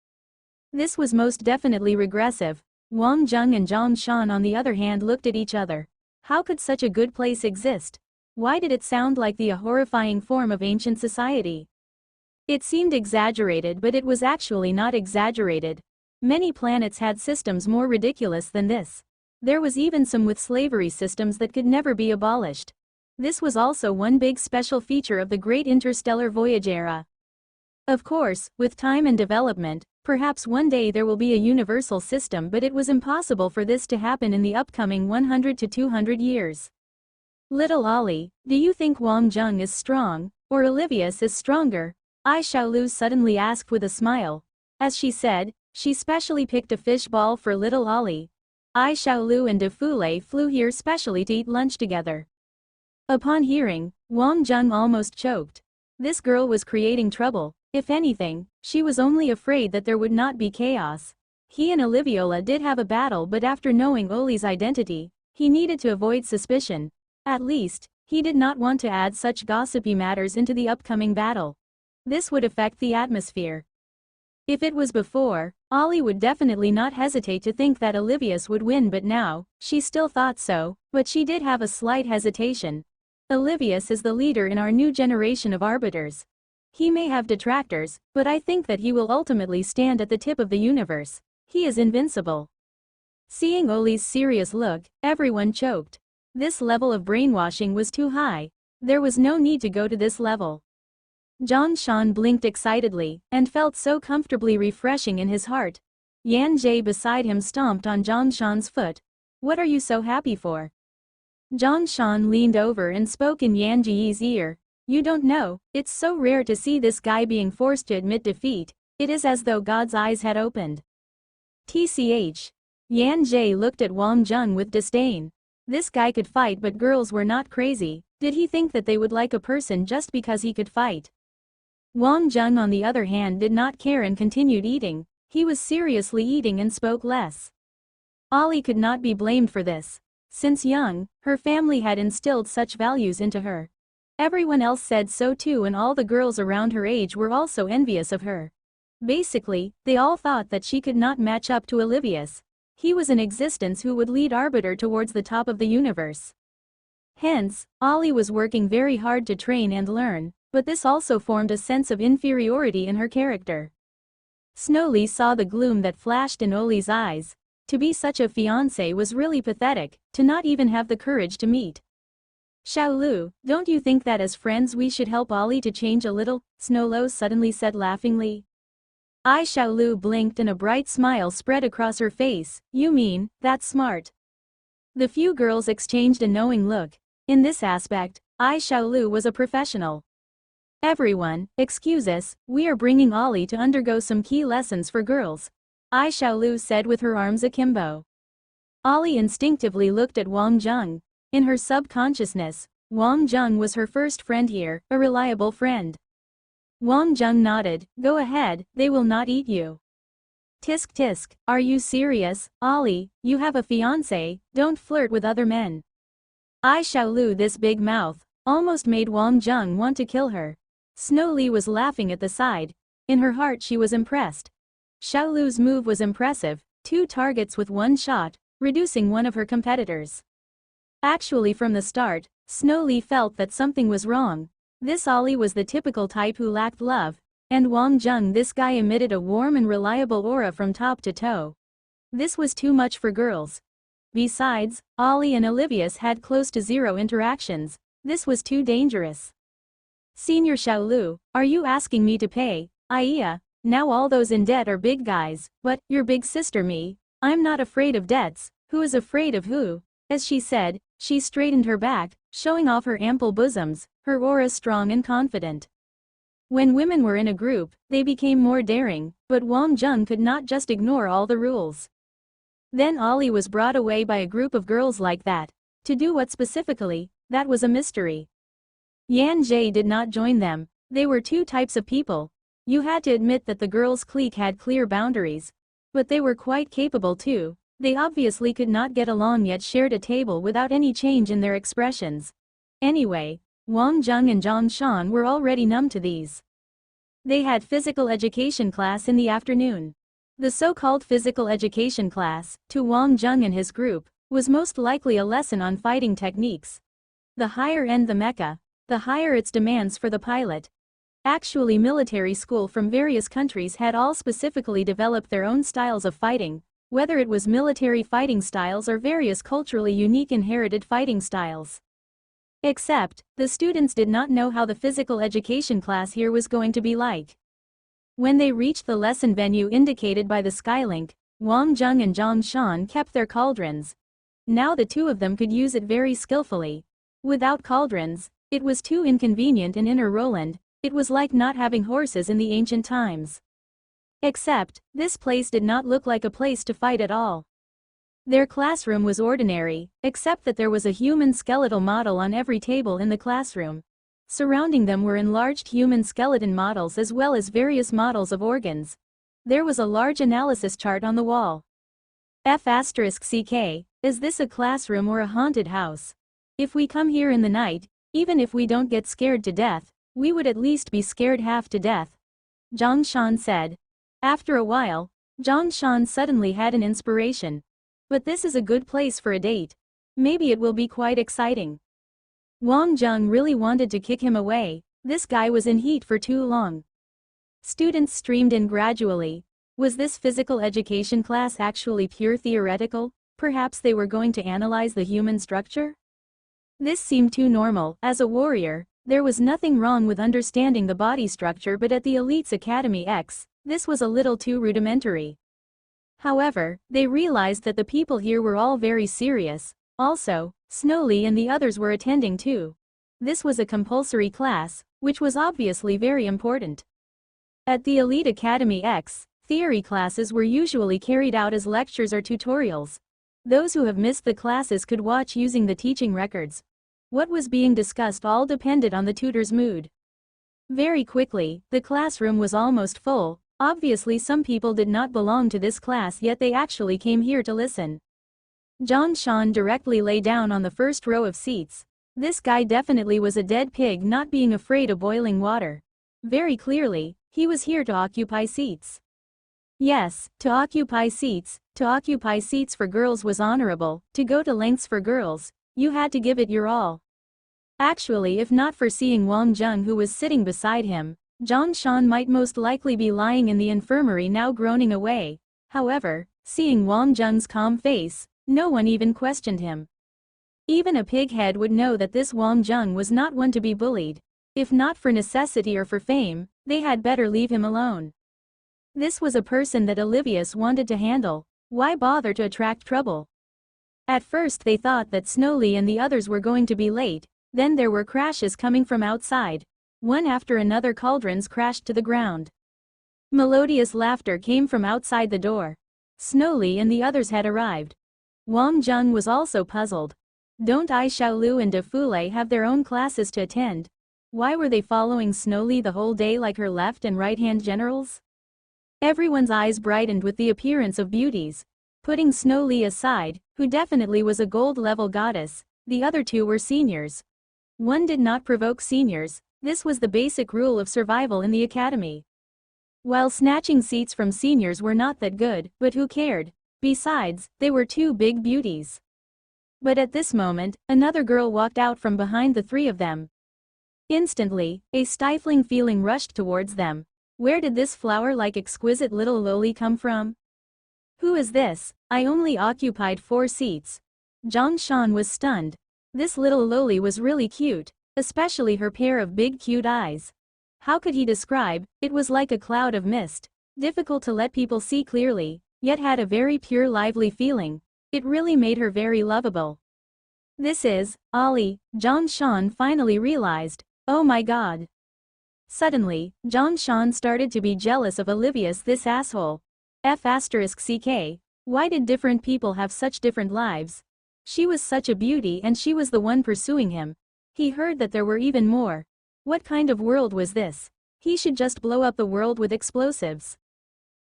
This was most definitely regressive. Wang Jung and Zhang Shan on the other hand looked at each other. How could such a good place exist? Why did it sound like the horrifying form of ancient society? It seemed exaggerated but it was actually not exaggerated. Many planets had systems more ridiculous than this. There was even some with slavery systems that could never be abolished. This was also one big special feature of the great interstellar voyage era. Of course, with time and development, perhaps one day there will be a universal system but it was impossible for this to happen in the upcoming 100 to 200 years. Little Oli, do you think Wang Jung is strong, or Olivius is stronger? Ai Xiaolu suddenly asked with a smile. As she said, she specially picked a fish ball for little Oli. Ai Xiaolu and De Fule flew here specially to eat lunch together. Upon hearing, Wang Jung almost choked. This girl was creating trouble. If anything, she was only afraid that there would not be chaos. He and Oliviola did have a battle but after knowing Oli's identity, he needed to avoid suspicion. At least, he did not want to add such gossipy matters into the upcoming battle. This would affect the atmosphere. If it was before, Oli would definitely not hesitate to think that Olivius would win but now, she still thought so, but she did have a slight hesitation. Olivius is the leader in our new generation of arbiters. He may have detractors, but I think that he will ultimately stand at the tip of the universe. He is invincible. Seeing Oli's serious look, everyone choked. This level of brainwashing was too high. There was no need to go to this level. Zhongshan blinked excitedly, and felt so comfortably refreshing in his heart. Yan Jie beside him stomped on Zhongshan's foot. What are you so happy for? Zhongshan leaned over and spoke in Yan Jie's ear. You don't know, it's so rare to see this guy being forced to admit defeat. It is as though God's eyes had opened. TCH. Yan Jie looked at Wang Zheng with disdain. This guy could fight, but girls were not crazy. Did he think that they would like a person just because he could fight? Wang Zheng on the other hand did not care and continued eating. He was seriously eating and spoke less. Ollie could not be blamed for this. Since young, her family had instilled such values into her. Everyone else said so too, and all the girls around her age were also envious of her. Basically, they all thought that she could not match up to Olivius. He was an existence who would lead Arbiter towards the top of the universe. Hence, Ollie was working very hard to train and learn, but this also formed a sense of inferiority in her character. Snowly saw the gloom that flashed in Ollie's eyes. To be such a fiancé was really pathetic, to not even have the courage to meet. Xiaolu, don't you think that as friends we should help Ollie to change a little? Snowlo suddenly said laughingly. Xiaolu blinked and a bright smile spread across her face. You mean, that's smart. The few girls exchanged a knowing look. In this aspect, Xiaolu was a professional. Everyone, excuse us, we are bringing Ollie to undergo some key lessons for girls. Xiaolu said with her arms akimbo. Ollie instinctively looked at Wang Zheng. In her subconsciousness, Wang Zheng was her first friend here, a reliable friend. Wang Zheng nodded. Go ahead, they will not eat you. Tisk tisk, are you serious, Ollie? You have a fiancé, don't flirt with other men. Xiaolu, this big mouth, almost made Wang Zheng want to kill her. Snowli was laughing at the side. In her heart she was impressed. Xiaolu's move was impressive, 2 targets with 1 shot, reducing one of her competitors. Actually from the start, Snowli felt that something was wrong. This Ollie was the typical type who lacked love, and Wang Zheng, this guy emitted a warm and reliable aura from top to toe. This was too much for girls. Besides, Ollie and Olivius had close to 0 interactions. This was too dangerous. Senior Xiaolu, are you asking me to pay? Iya, now all those in debt are big guys, but, your big sister me, I'm not afraid of debts. Who is afraid of who? As she said, she straightened her back, showing off her ample bosoms, her aura strong and confident. When women were in a group, they became more daring, but Wang Zheng could not just ignore all the rules. Then Ollie was brought away by a group of girls like that. To do what specifically, that was a mystery. Yan Jie did not join them. They were 2 types of people. You had to admit that the girls' clique had clear boundaries. But they were quite capable too. They obviously could not get along yet shared a table without any change in their expressions. Anyway, Wang Zheng and Zhongshan were already numb to these. They had physical education class in the afternoon. The so-called physical education class, to Wang Zheng and his group, was most likely a lesson on fighting techniques. The higher end the mecha, the higher its demands for the pilot. Actually, military school from various countries had all specifically developed their own styles of fighting, whether it was military fighting styles or various culturally unique inherited fighting styles. Except, the students did not know how the physical education class here was going to be like. When they reached the lesson venue indicated by the Skylink, Wang Zheng and Zhongshan kept their cauldrons. Now the 2 of them could use it very skillfully. Without cauldrons, it was too inconvenient, and Inner Roland, it was like not having horses in the ancient times. Except, this place did not look like a place to fight at all. Their classroom was ordinary, except that there was a human skeletal model on every table in the classroom. Surrounding them were enlarged human skeleton models as well as various models of organs. There was a large analysis chart on the wall. F***CK, is this a classroom or a haunted house? If we come here in the night, even if we don't get scared to death, we would at least be scared half to death. Zhongshan said. After a while, Zhongshan suddenly had an inspiration. But this is a good place for a date. Maybe it will be quite exciting. Wang Zheng really wanted to kick him away. This guy was in heat for too long. Students streamed in gradually. Was this physical education class actually pure theoretical? Perhaps they were going to analyze the human structure? This seemed too normal. As a warrior, There was nothing wrong with understanding the body structure, but at the Elites Academy X, this was a little too rudimentary. However, they realized that the people here were all very serious. Also, Snowly and the others were attending too. This was a compulsory class, which was obviously very important. At the Elite Academy X, theory classes were usually carried out as lectures or tutorials. Those who have missed the classes could watch using the teaching records. What was being discussed all depended on the tutor's mood. Very quickly, the classroom was almost full. Obviously some people did not belong to this class, yet they actually came here to listen. John Sean directly lay down on the first row of seats. This guy definitely was a dead pig, not being afraid of boiling water. Very clearly, he was here to occupy seats. Yes, to occupy seats. To occupy seats for girls was honorable. To go to lengths for girls, you had to give it your all. Actually, if not for seeing Wang Jung who was sitting beside him, John Sean might most likely be lying in the infirmary now groaning away. However, seeing Wang Jung's calm face, no one even questioned him. Even a pighead would know that this Wang Jung was not one to be bullied. If not for necessity or for fame, they had better leave him alone. This was a person that Olivius wanted to handle. Why bother to attract trouble? At first they thought that Snowly and the others were going to be late, then there were crashes coming from outside. One after another cauldrons crashed to the ground. Melodious laughter came from outside the door. Snowly and the others had arrived. Wang Jung was also puzzled. Don't Ai Xiaolu and De Fule have their own classes to attend? Why were they following Snowly the whole day like her left and right-hand generals? Everyone's eyes brightened with the appearance of beauties. Putting Snowly aside, who definitely was a gold-level goddess, the other two were seniors. One did not provoke seniors. This was the basic rule of survival in the academy. While snatching seats from seniors were not that good, but who cared? Besides, they were two big beauties. But at this moment, another girl walked out from behind the three of them. Instantly, a stifling feeling rushed towards them. Where did this flower-like exquisite little loli come from? Who is this? I only occupied 4 seats. Zhang Shan was stunned. This little loli was really cute, especially her pair of big cute eyes. How could he describe? It was like a cloud of mist, difficult to let people see clearly, yet had a very pure lively feeling. It really made her very lovable. This is Ollie, Zhang Shan finally realized. Oh my god. Suddenly, Zhang Shan started to be jealous of Olivius, this asshole. F***ck, why did different people have such different lives? She was such a beauty and she was the one pursuing him. He heard that there were even more. What kind of world was this? He should just blow up the world with explosives.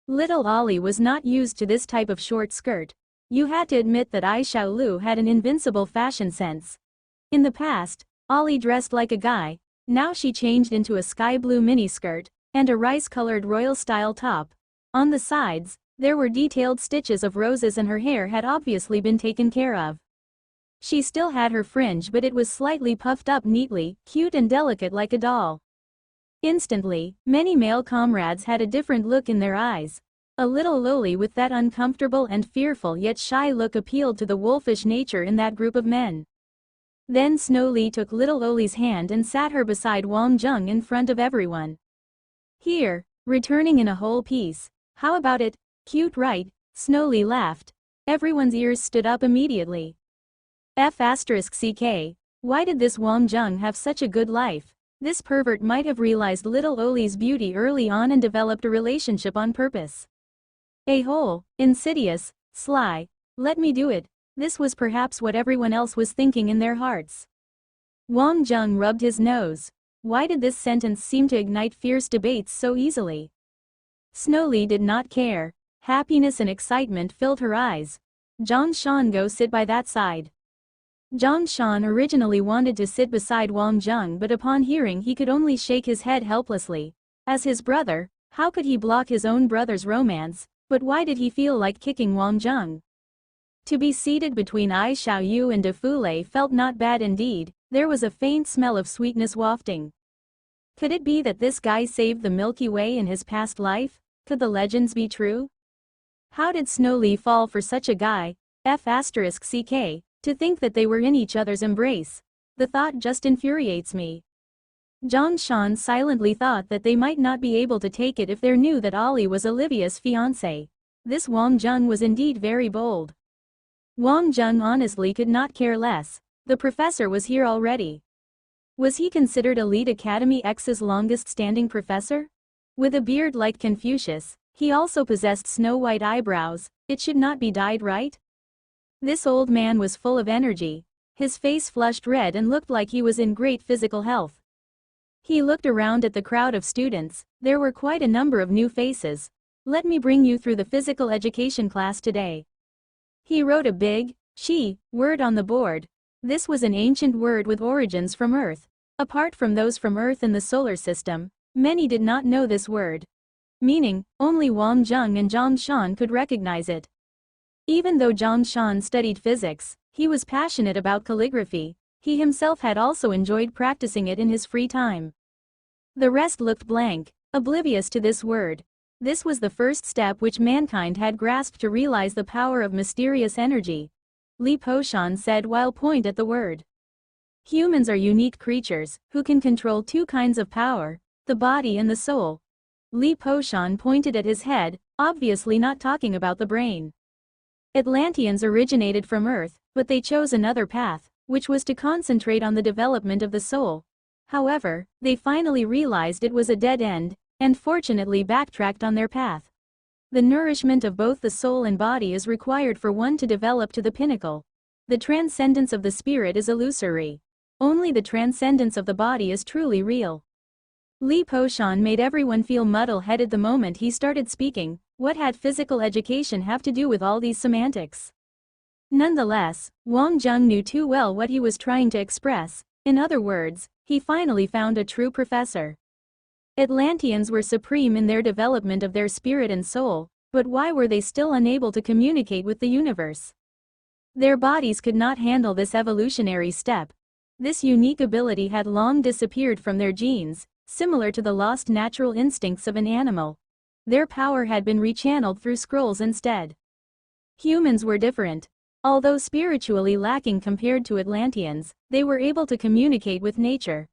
Little Ollie was not used to this type of short skirt. You had to admit that Ai Xiaolu had an invincible fashion sense. In the past, Ollie dressed like a guy. Now she changed into a sky blue miniskirt and a rice-colored royal-style top. On the sides, there were detailed stitches of roses and her hair had obviously been taken care of. She still had her fringe, but it was slightly puffed up neatly, cute and delicate like a doll. Instantly, many male comrades had a different look in their eyes. A little loli with that uncomfortable and fearful yet shy look appealed to the wolfish nature in that group of men. Then Snowly took little Oli's hand and sat her beside Wang Jung in front of everyone. Here, returning in a whole piece. How about it? Cute, right? Snowly laughed. Everyone's ears stood up immediately. F***ck, why did this Wang Jung have such a good life? This pervert might have realized little Oli's beauty early on and developed a relationship on purpose. A-hole, insidious, sly, let me do it. This was perhaps what everyone else was thinking in their hearts. Wang Jung rubbed his nose. Why did this sentence seem to ignite fierce debates so easily? Snowly did not care. Happiness and excitement filled her eyes. Zhang Shan, go sit by that side. Zhang Shan originally wanted to sit beside Wang Jung, but upon hearing he could only shake his head helplessly. As his brother, how could he block his own brother's romance? But why did he feel like kicking Wang Jung? To be seated between Ai Xiaoyu and De Fule felt not bad indeed. There was a faint smell of sweetness wafting. Could it be that this guy saved the Milky Way in his past life? Could the legends be true? How did Snowly fall for such a guy? F***ck, to think that they were in each other's embrace. The thought just infuriates me. Zhang Shan silently thought that they might not be able to take it if they knew that Ollie was Olivia's fiancé. This Wang Zheng was indeed very bold. Wang Zheng honestly could not care less. The professor was here already. Was he considered Elite Academy X's longest-standing professor? With a beard like Confucius, he also possessed snow-white eyebrows. It should not be dyed, right? This old man was full of energy. His face flushed red and looked like he was in great physical health. He looked around at the crowd of students. There were quite a number of new faces. Let me bring you through the physical education class today. He wrote a big, "Chi" word on the board. This was an ancient word with origins from Earth. Apart from those from Earth and the solar system, many did not know this word. Meaning, only Wang Zheng and Zhang Shan could recognize it. Even though Zhang Shan studied physics, he was passionate about calligraphy. He himself had also enjoyed practicing it in his free time. The rest looked blank, oblivious to this word. This was the first step which mankind had grasped to realize the power of mysterious energy. Li Poshan said while pointing at the word. Humans are unique creatures, who can control two kinds of power, the body and the soul. Li Poshan pointed at his head, obviously not talking about the brain. Atlanteans originated from Earth, but they chose another path, which was to concentrate on the development of the soul. However, they finally realized it was a dead end, and fortunately backtracked on their path. The nourishment of both the soul and body is required for one to develop to the pinnacle. The transcendence of the spirit is illusory. Only the transcendence of the body is truly real. Li Poshan made everyone feel muddle-headed the moment he started speaking. What had physical education have to do with all these semantics? Nonetheless, Wang Zheng knew too well what he was trying to express. In other words, he finally found a true professor. Atlanteans were supreme in their development of their spirit and soul, but why were they still unable to communicate with the universe? Their bodies could not handle this evolutionary step. This unique ability had long disappeared from their genes, similar to the lost natural instincts of an animal. Their power had been rechanneled through scrolls instead. Humans were different. Although spiritually lacking compared to Atlanteans, they were able to communicate with nature.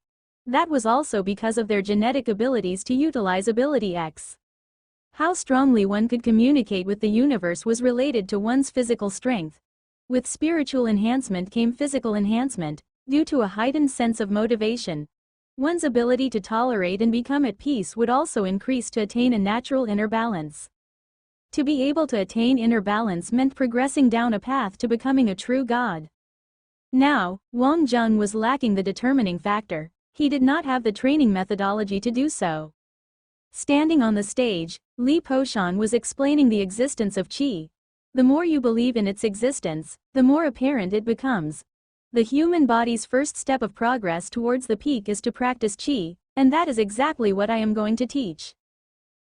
That was also because of their genetic abilities to utilize Ability X. How strongly one could communicate with the universe was related to one's physical strength. With spiritual enhancement came physical enhancement, due to a heightened sense of motivation. One's ability to tolerate and become at peace would also increase to attain a natural inner balance. To be able to attain inner balance meant progressing down a path to becoming a true god. Now, Wang Zheng was lacking the determining factor. He did not have the training methodology to do so. Standing on the stage, Li Poshan was explaining the existence of Qi. The more you believe in its existence, the more apparent it becomes. The human body's first step of progress towards the peak is to practice Qi, and that is exactly what I am going to teach.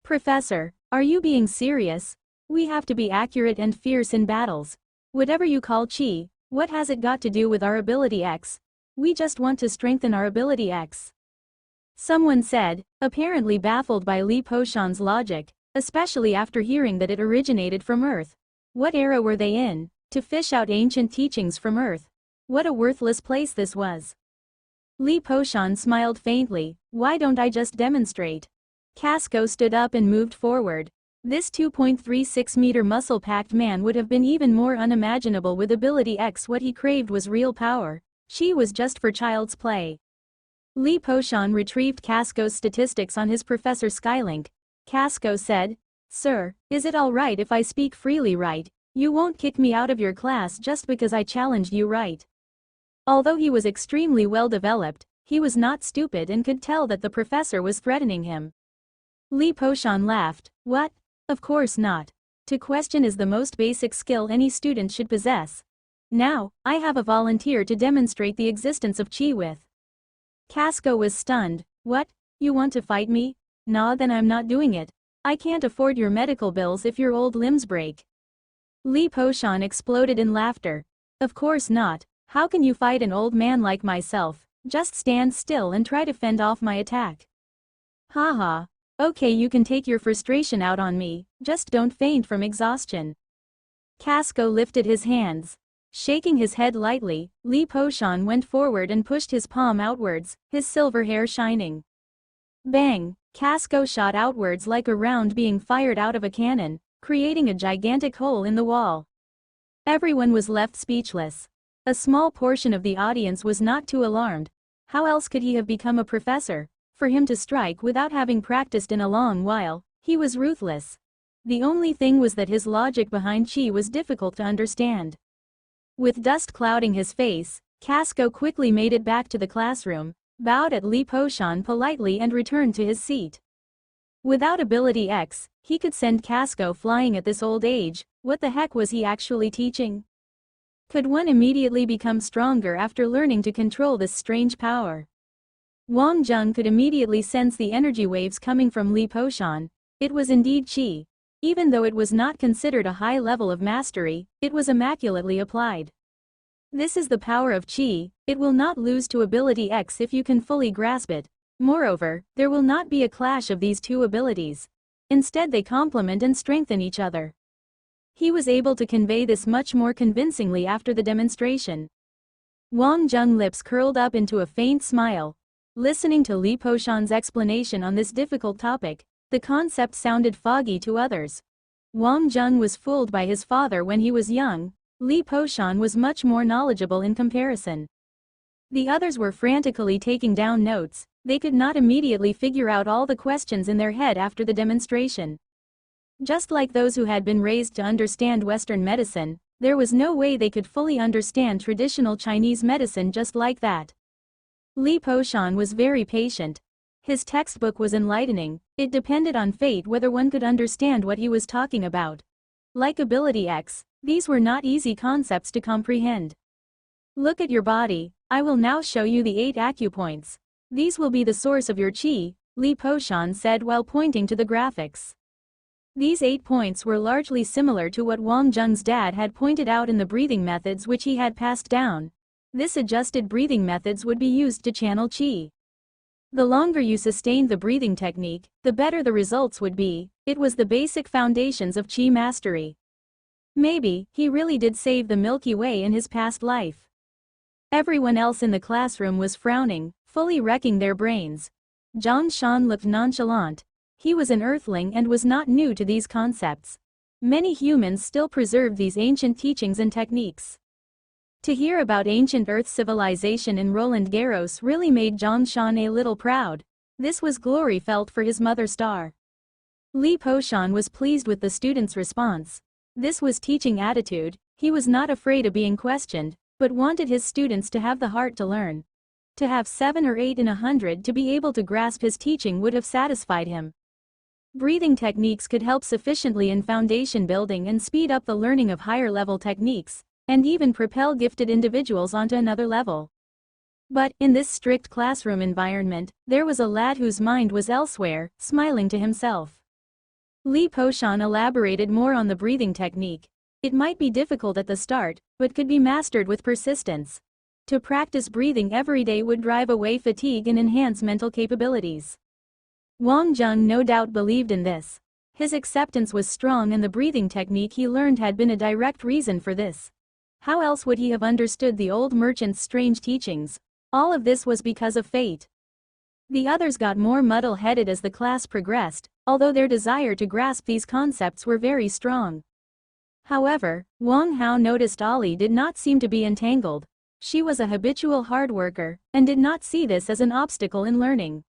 Professor, are you being serious? We have to be accurate and fierce in battles. Whatever you call Qi, what has it got to do with our Ability X? We just want to strengthen our Ability X. Someone said, apparently baffled by Li Poshan's logic, especially after hearing that it originated from Earth. What era were they in, to fish out ancient teachings from Earth? What a worthless place this was. Li Poshan smiled faintly. Why don't I just demonstrate? Casco stood up and moved forward. This 2.36-meter muscle-packed man would have been even more unimaginable with Ability X. What he craved was real power. She was just for child's play. Li Poshan retrieved Casco's statistics on his Professor Skylink. Casco said, "Sir, is it all right if I speak freely, right? You won't kick me out of your class just because I challenged you, right?" Although he was extremely well developed, he was not stupid and could tell that the professor was threatening him. Li Poshan laughed. What? Of course not. To question is the most basic skill any student should possess. Now, I have a volunteer to demonstrate the existence of Qi with. Casco was stunned. What? You want to fight me? Nah, then I'm not doing it. I can't afford your medical bills if your old limbs break. Li Poshan exploded in laughter. Of course not. How can you fight an old man like myself? Just stand still and try to fend off my attack. Haha. Okay, you can take your frustration out on me, just don't faint from exhaustion. Casco lifted his hands. Shaking his head lightly, Li Poshan went forward and pushed his palm outwards, his silver hair shining. Bang! Casco shot outwards like a round being fired out of a cannon, creating a gigantic hole in the wall. Everyone was left speechless. A small portion of the audience was not too alarmed. How else could he have become a professor? For him to strike without having practiced in a long while, he was ruthless. The only thing was that his logic behind chi was difficult to understand. With dust clouding his face, Casco quickly made it back to the classroom, bowed at Li Poshan politely and returned to his seat. Without ability X, he could send Casco flying at this old age. What the heck was he actually teaching? Could one immediately become stronger after learning to control this strange power? Wang Zheng could immediately sense the energy waves coming from Li Poshan. It was indeed chi. Even though it was not considered a high level of mastery, it was immaculately applied. This is the power of chi, it will not lose to ability X if you can fully grasp it. Moreover, there will not be a clash of these two abilities. Instead they complement and strengthen each other. He was able to convey this much more convincingly after the demonstration. Wang Zheng's lips curled up into a faint smile. Listening to Li Poshan's explanation on this difficult topic, the concept sounded foggy to others. Wang Zheng was fooled by his father when he was young. Li Poshan was much more knowledgeable in comparison. The others were frantically taking down notes. They could not immediately figure out all the questions in their head after the demonstration. Just like those who had been raised to understand Western medicine, there was no way they could fully understand traditional Chinese medicine just like that. Li Poshan was very patient. His textbook was enlightening. It depended on fate whether one could understand what he was talking about. Like ability X, these were not easy concepts to comprehend. Look at your body. I will now show you the 8 acupoints. These will be the source of your chi, Li Poshan said while pointing to the graphics. These 8 points were largely similar to what Wang Zheng's dad had pointed out in the breathing methods which he had passed down. This adjusted breathing methods would be used to channel chi. The longer you sustained the breathing technique, the better the results would be. It was the basic foundations of chi mastery. Maybe, he really did save the Milky Way in his past life. Everyone else in the classroom was frowning, fully wrecking their brains. Zhang Shan looked nonchalant. He was an earthling and was not new to these concepts. Many humans still preserve these ancient teachings and techniques. To hear about ancient Earth civilization in Roland Garros really made Zhang Shan a little proud. This was glory felt for his mother star. Li Poshan was pleased with the students' response. This was teaching attitude. He was not afraid of being questioned, but wanted his students to have the heart to learn. To have 7 or 8 in 100 to be able to grasp his teaching would have satisfied him. Breathing techniques could help sufficiently in foundation building and speed up the learning of higher level techniques, and even propel gifted individuals onto another level. But, in this strict classroom environment, there was a lad whose mind was elsewhere, smiling to himself. Li Poshan elaborated more on the breathing technique. It might be difficult at the start, but could be mastered with persistence. To practice breathing every day would drive away fatigue and enhance mental capabilities. Wang Zheng no doubt believed in this. His acceptance was strong and the breathing technique he learned had been a direct reason for this. How else would he have understood the old merchant's strange teachings? All of this was because of fate. The others got more muddle-headed as the class progressed, although their desire to grasp these concepts were very strong. However, Wang Hao noticed Ollie did not seem to be entangled. She was a habitual hard worker, and did not see this as an obstacle in learning.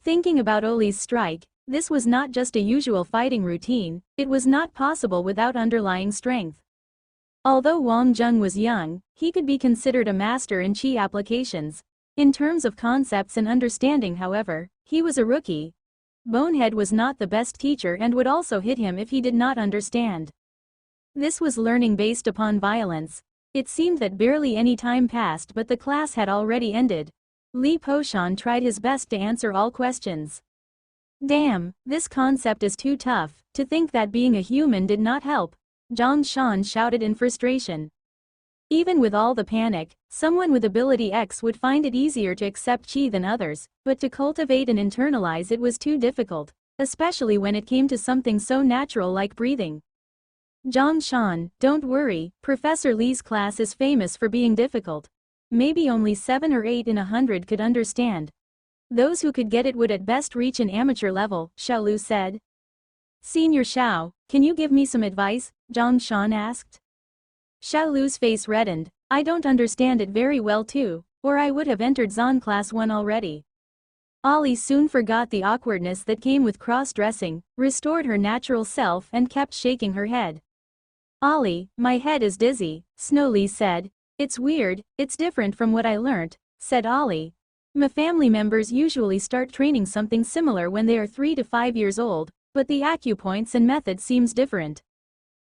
Thinking about Ollie's strike, this was not just a usual fighting routine, it was not possible without underlying strength. Although Wang Zheng was young, he could be considered a master in chi applications. In terms of concepts and understanding, however, he was a rookie. Bonehead was not the best teacher and would also hit him if he did not understand. This was learning based upon violence. It seemed that barely any time passed but the class had already ended. Li Poshan tried his best to answer all questions. Damn, this concept is too tough. To think that being a human did not help. Zhang Shan shouted in frustration. Even with all the panic, someone with ability X would find it easier to accept chi than others, but to cultivate and internalize it was too difficult, especially when it came to something so natural like breathing. Zhongshan, don't worry, Professor Li's class is famous for being difficult. Maybe only 7 or 8 in 100 could understand. Those who could get it would at best reach an amateur level, Xiaolu said. Senior Xiao, can you give me some advice? Zhongshan asked. Xiaolu's face reddened. I don't understand it very well too, or I would have entered Zon Class 1 already. Ollie soon forgot the awkwardness that came with cross-dressing, restored her natural self and kept shaking her head. Ollie, my head is dizzy, Snowly said. It's weird, it's different from what I learnt, said Ollie. My family members usually start training something similar when they are 3 to 5 years old, but the acupoints and method seems different.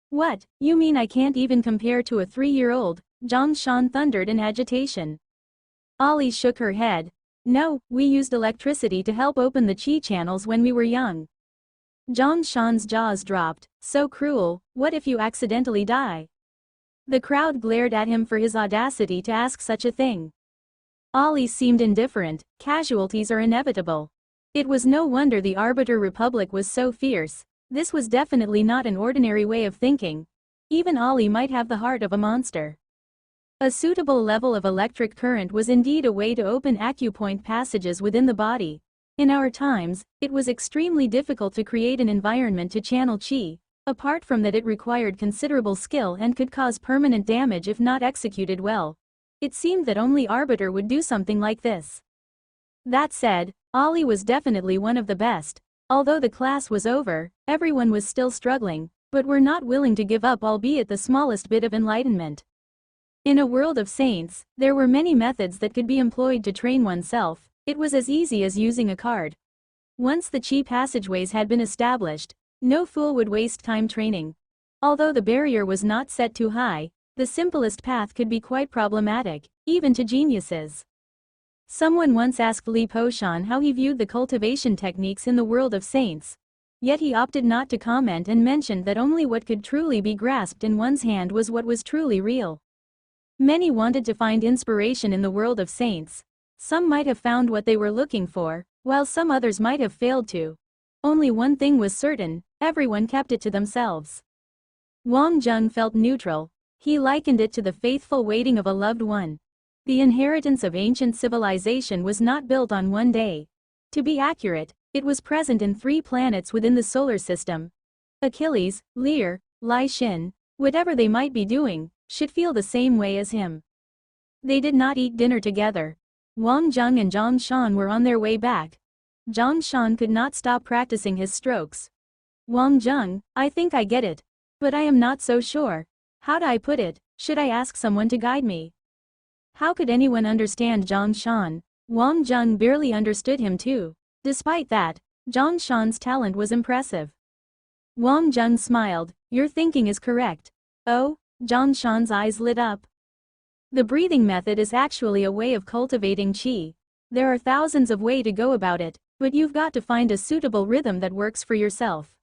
What, you mean I can't even compare to a 3-year-old? Zhongshan thundered in agitation. Ollie shook her head. No, we used electricity to help open the chi channels when we were young. Zhongshan's jaws dropped. So cruel, what if you accidentally die? The crowd glared at him for his audacity to ask such a thing. Ollie seemed indifferent. Casualties are inevitable. It was no wonder the Arbiter Republic was so fierce. This was definitely not an ordinary way of thinking. Even Ollie might have the heart of a monster. A suitable level of electric current was indeed a way to open acupoint passages within the body. In our times, it was extremely difficult to create an environment to channel chi. Apart from that, it required considerable skill and could cause permanent damage if not executed well. It seemed that only Arbiter would do something like this. That said, Ollie was definitely one of the best. Although the class was over, everyone was still struggling, but were not willing to give up, albeit the smallest bit of enlightenment. In a world of saints, there were many methods that could be employed to train oneself. It was as easy as using a card. Once the chi passageways had been established, no fool would waste time training. Although the barrier was not set too high, the simplest path could be quite problematic, even to geniuses. Someone once asked Li Poshan how he viewed the cultivation techniques in the world of saints. Yet he opted not to comment and mentioned that only what could truly be grasped in one's hand was what was truly real. Many wanted to find inspiration in the world of saints. Some might have found what they were looking for, while some others might have failed to. Only one thing was certain, everyone kept it to themselves. Wang Zheng felt neutral. He likened it to the faithful waiting of a loved one. The inheritance of ancient civilization was not built on one day. To be accurate, it was present in 3 planets within the solar system. Achilles, Lear, Lai Xin, whatever they might be doing, should feel the same way as him. They did not eat dinner together. Wang Zheng and Zhongshan were on their way back. Zhongshan could not stop practicing his strokes. Wang Zheng, I think I get it. But I am not so sure. How do I put it? Should I ask someone to guide me? How could anyone understand Zhongshan? Wang Zheng barely understood him too. Despite that, Zhongshan's talent was impressive. Wang Zheng smiled. Your thinking is correct. Oh? Zhongshan's eyes lit up. The breathing method is actually a way of cultivating chi. There are thousands of ways to go about it, but you've got to find a suitable rhythm that works for yourself.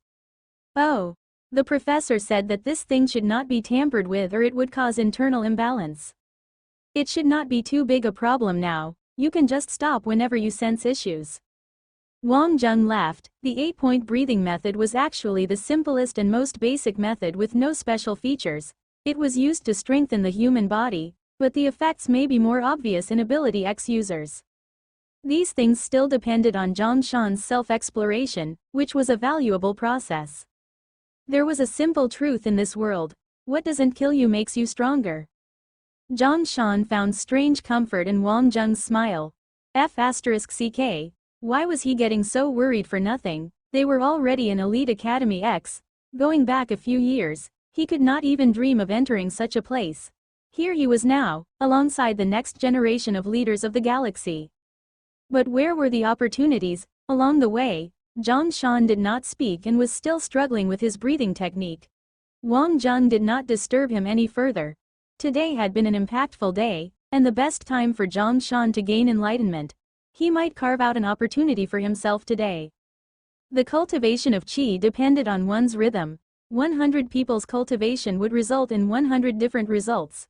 Oh. The professor said that this thing should not be tampered with or it would cause internal imbalance. It should not be too big a problem now, you can just stop whenever you sense issues. Wang Zheng laughed. The 8-point breathing method was actually the simplest and most basic method with no special features. It was used to strengthen the human body, but the effects may be more obvious in Ability X users. These things still depended on Zhongshan's self-exploration, which was a valuable process. There was a simple truth in this world. What doesn't kill you makes you stronger. Zhongshan found strange comfort in Wang Zheng's smile. F***ck. Why was he getting so worried for nothing? They were already in Elite Academy X. Going back a few years, he could not even dream of entering such a place. Here he was now, alongside the next generation of leaders of the galaxy. But where were the opportunities? Along the way, Zhongshan did not speak and was still struggling with his breathing technique. Wang Zheng did not disturb him any further. Today had been an impactful day, and the best time for Zhongshan to gain enlightenment. He might carve out an opportunity for himself today. The cultivation of qi depended on one's rhythm. 100 people's cultivation would result in 100 different results.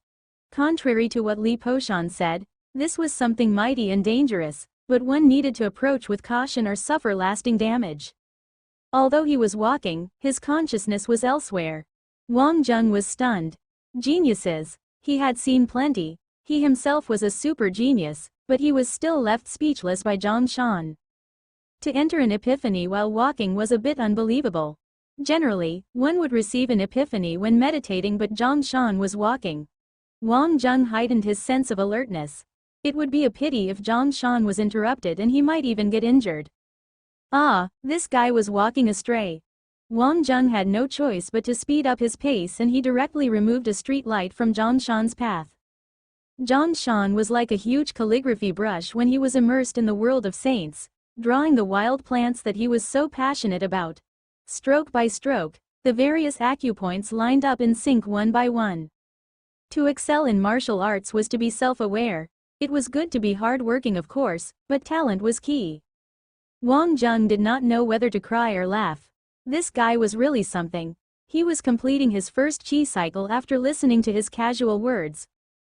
Contrary to what Li Poshan said, this was something mighty and dangerous, but one needed to approach with caution or suffer lasting damage. Although he was walking, his consciousness was elsewhere. Wang Jung was stunned. Geniuses. He had seen plenty. He himself was a super genius, but he was still left speechless by Zhang Shan. To enter an epiphany while walking was a bit unbelievable. Generally, one would receive an epiphany when meditating, but Zhang Shan was walking. Wang Jung heightened his sense of alertness. It would be a pity if Zhang Shan was interrupted and he might even get injured. Ah, this guy was walking astray. Wang Jung had no choice but to speed up his pace, and he directly removed a street light from Zhang Shan's path. Zhang Shan was like a huge calligraphy brush when he was immersed in the world of saints, drawing the wild plants that he was so passionate about. Stroke by stroke, the various acupoints lined up in sync one by one. To excel in martial arts was to be self-aware. It was good to be hard-working, of course, but talent was key. Wang Jung did not know whether to cry or laugh. This guy was really something. He was completing his first chi cycle after listening to his casual words.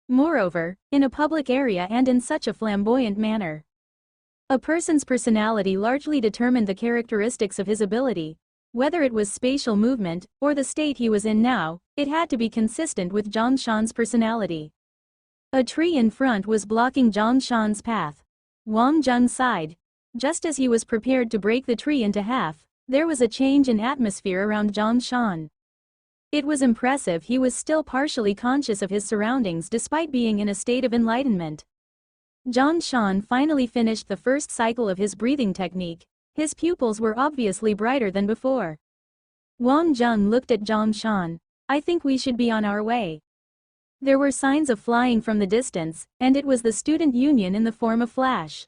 Moreover, in a public area and in such a flamboyant manner. A person's personality largely determined the characteristics of his ability. Whether it was spatial movement, or the state he was in now, it had to be consistent with Zhang Shan's personality. A tree in front was blocking Zhang Shan's path. Wang Jung sighed. Just as he was prepared to break the tree into half, there was a change in atmosphere around Zhang Shan. It was impressive he was still partially conscious of his surroundings despite being in a state of enlightenment. Zhang Shan finally finished the first cycle of his breathing technique. His pupils were obviously brighter than before. Wang Jung looked at Zhang Shan. I think we should be on our way. There were signs of flying from the distance, and it was the student union in the form of Flash.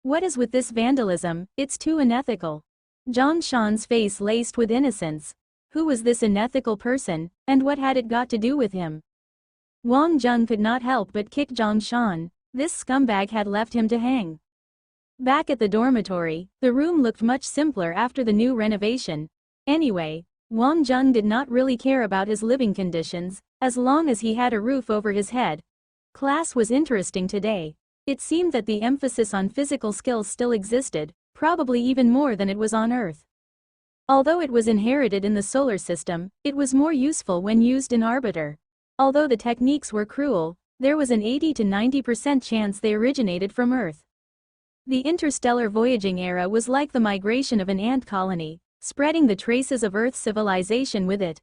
What is with this vandalism? It's too unethical. Zhang Shan's face laced with innocence. Who was this unethical person, and what had it got to do with him? Wang Jung could not help but kick Zhang Shan. This scumbag had left him to hang. Back at the dormitory, the room looked much simpler after the new renovation. Anyway, Wang Jung did not really care about his living conditions, as long as he had a roof over his head. Class was interesting today. It seemed that the emphasis on physical skills still existed, probably even more than it was on Earth. Although it was inherited in the solar system, it was more useful when used in Arbiter. Although the techniques were cruel, there was an 80 to 90% chance they originated from Earth. The interstellar voyaging era was like the migration of an ant colony, spreading the traces of Earth's civilization with it.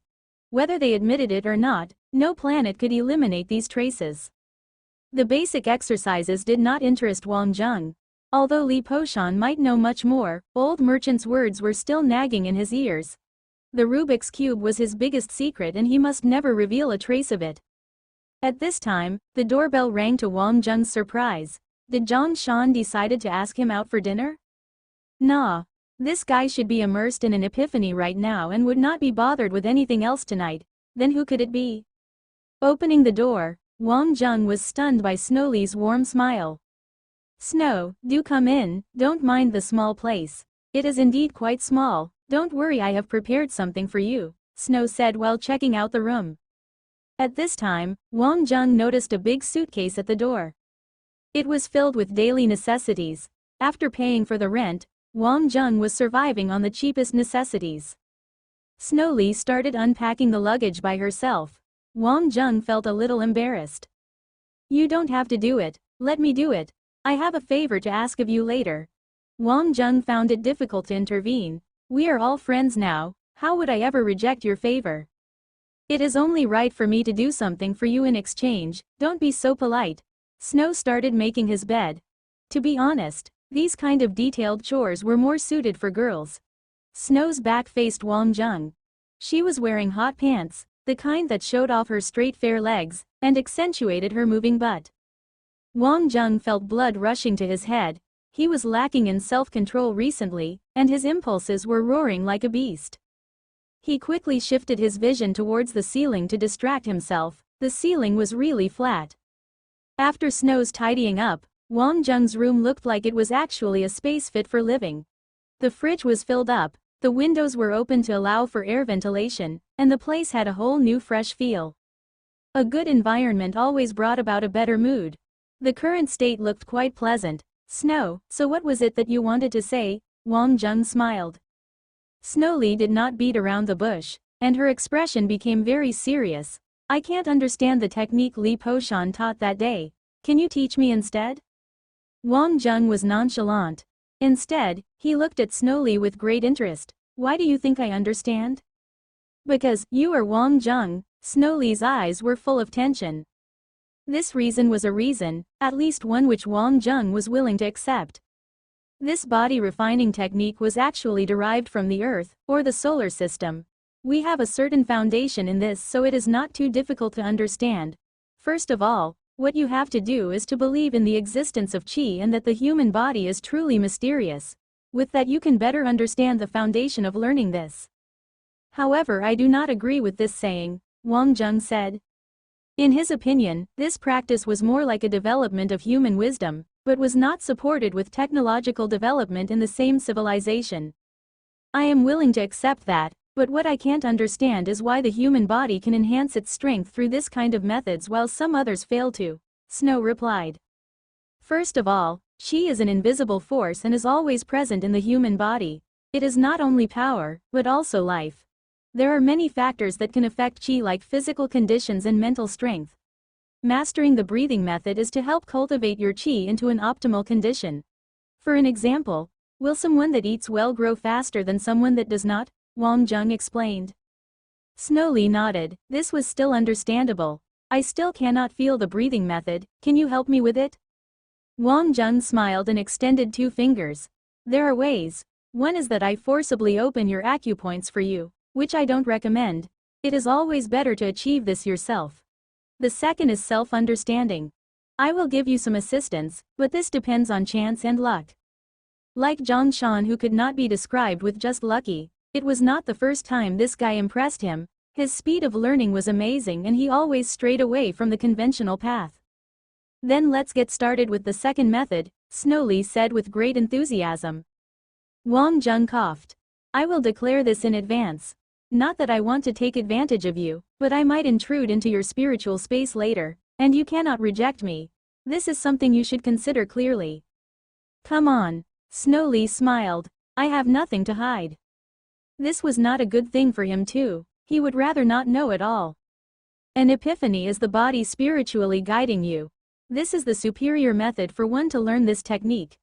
Whether they admitted it or not, no planet could eliminate these traces. The basic exercises did not interest Wang Jung. Although Li Poshan might know much more, old merchant's words were still nagging in his ears. The Rubik's Cube was his biggest secret, and he must never reveal a trace of it. At this time, the doorbell rang to Wang Jung's surprise. Did Zhang Shan decided to ask him out for dinner? Nah. This guy should be immersed in an epiphany right now and would not be bothered with anything else tonight. Then who could it be? Opening the door, Wang Jung was stunned by Snowli's warm smile. Snow, do come in, don't mind the small place. It is indeed quite small. Don't worry, I have prepared something for you, Snow said while checking out the room. At this time, Wang Jung noticed a big suitcase at the door. It was filled with daily necessities. After paying for the rent, Wang Jung was surviving on the cheapest necessities. Snowli started unpacking the luggage by herself. Wang Jung felt a little embarrassed. You don't have to do it, let me do it. I have a favor to ask of you later. Wang Jung found it difficult to intervene. We are all friends now, how would I ever reject your favor? It is only right for me to do something for you in exchange, don't be so polite. Snow started making his bed. To be honest, these kind of detailed chores were more suited for girls. Snow's back faced Wang Jung. She was wearing hot pants, the kind that showed off her straight fair legs, and accentuated her moving butt. Wang Jung felt blood rushing to his head. He was lacking in self-control recently, and his impulses were roaring like a beast. He quickly shifted his vision towards the ceiling to distract himself. The ceiling was really flat. After Snow's tidying up, Wang Jung's room looked like it was actually a space fit for living. The fridge was filled up, the windows were open to allow for air ventilation, and the place had a whole new fresh feel. A good environment always brought about a better mood. The current state looked quite pleasant. Snow, so what was it that you wanted to say? Wang Jung smiled. Snowli did not beat around the bush, and her expression became very serious. I can't understand the technique Li Poshan taught that day. Can you teach me instead? Wang Zheng was nonchalant. Instead, he looked at Snow Li with great interest. Why do you think I understand? Because you are Wang Zheng. Snow Li's eyes were full of tension. This reason was a reason, at least one which Wang Zheng was willing to accept. This body refining technique was actually derived from the Earth, or the solar system. We have a certain foundation in this, so it is not too difficult to understand. First of all, what you have to do is to believe in the existence of qi and that the human body is truly mysterious. With that you can better understand the foundation of learning this. However, I do not agree with this saying, Wang Zheng said. In his opinion, this practice was more like a development of human wisdom, but was not supported with technological development in the same civilization. I am willing to accept that, but what I can't understand is why the human body can enhance its strength through this kind of methods while some others fail to, Snow replied. First of all, qi is an invisible force and is always present in the human body. It is not only power, but also life. There are many factors that can affect qi like physical conditions and mental strength. Mastering the breathing method is to help cultivate your qi into an optimal condition. For an example, will someone that eats well grow faster than someone that does not? Wang Zheng explained. Snow Li nodded. This was still understandable. I still cannot feel the breathing method, can you help me with it? Wang Zheng smiled and extended 2 fingers. There are ways. One is that I forcibly open your acupoints for you, which I don't recommend. It is always better to achieve this yourself. The second is self-understanding. I will give you some assistance, but this depends on chance and luck. Like Zhang Shan, who could not be described with just lucky, it was not the first time this guy impressed him. His speed of learning was amazing and he always strayed away from the conventional path. Then let's get started with the second method, Snow Li said with great enthusiasm. Wang Zheng coughed. I will declare this in advance. Not that I want to take advantage of you, but I might intrude into your spiritual space later, and you cannot reject me. This is something you should consider clearly. Come on. Snow Li smiled. I have nothing to hide. This was not a good thing for him too. He would rather not know at all. An epiphany is the body spiritually guiding you. This is the superior method for one to learn this technique.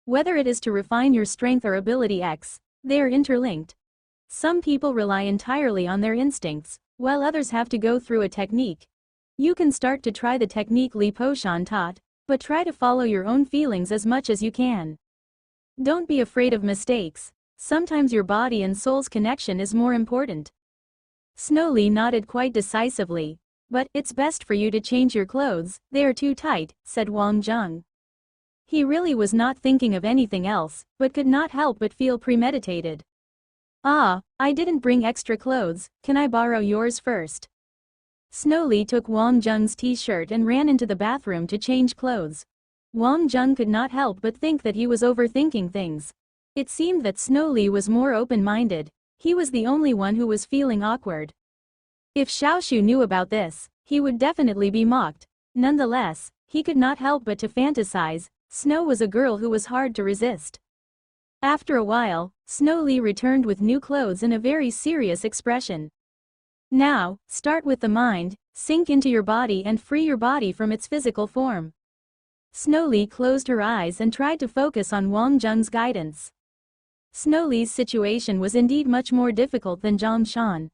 Whether it is to refine your strength or ability X, they are interlinked. Some people rely entirely on their instincts, while others have to go through a technique. You can start to try the technique Li Poshan taught, but try to follow your own feelings as much as you can. Don't be afraid of mistakes. Sometimes your body and soul's connection is more important. Snow Li nodded quite decisively. But it's best for you to change your clothes, they are too tight, said Wang Zheng. He really was not thinking of anything else, but could not help but feel premeditated. Ah, I didn't bring extra clothes, can I borrow yours first? Snow Li took Wang Zheng's t-shirt and ran into the bathroom to change clothes. Wang Zheng could not help but think that he was overthinking things. It seemed that Snow Li was more open-minded. He was the only one who was feeling awkward. If Xiaoshu knew about this, he would definitely be mocked. Nonetheless, he could not help but to fantasize. Snow was a girl who was hard to resist. After a while, Snow Li returned with new clothes and a very serious expression. Now, start with the mind, sink into your body and free your body from its physical form. Snow Li closed her eyes and tried to focus on Wang Zheng's guidance. Snow Li's situation was indeed much more difficult than Zhang Shan.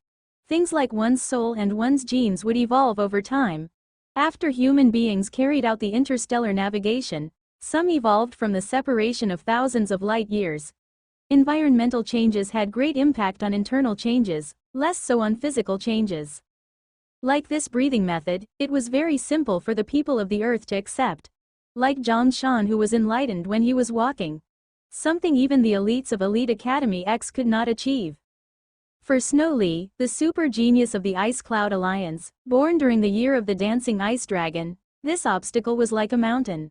Things like one's soul and one's genes would evolve over time. After human beings carried out the interstellar navigation, some evolved from the separation of thousands of light years. Environmental changes had great impact on internal changes, less so on physical changes. Like this breathing method, it was very simple for the people of the earth to accept. Like Zhang Shan, who was enlightened when he was walking. Something even the elites of Elite Academy X could not achieve. For Snow Li, the super genius of the Ice Cloud Alliance, born during the year of the Dancing Ice Dragon, this obstacle was like a mountain.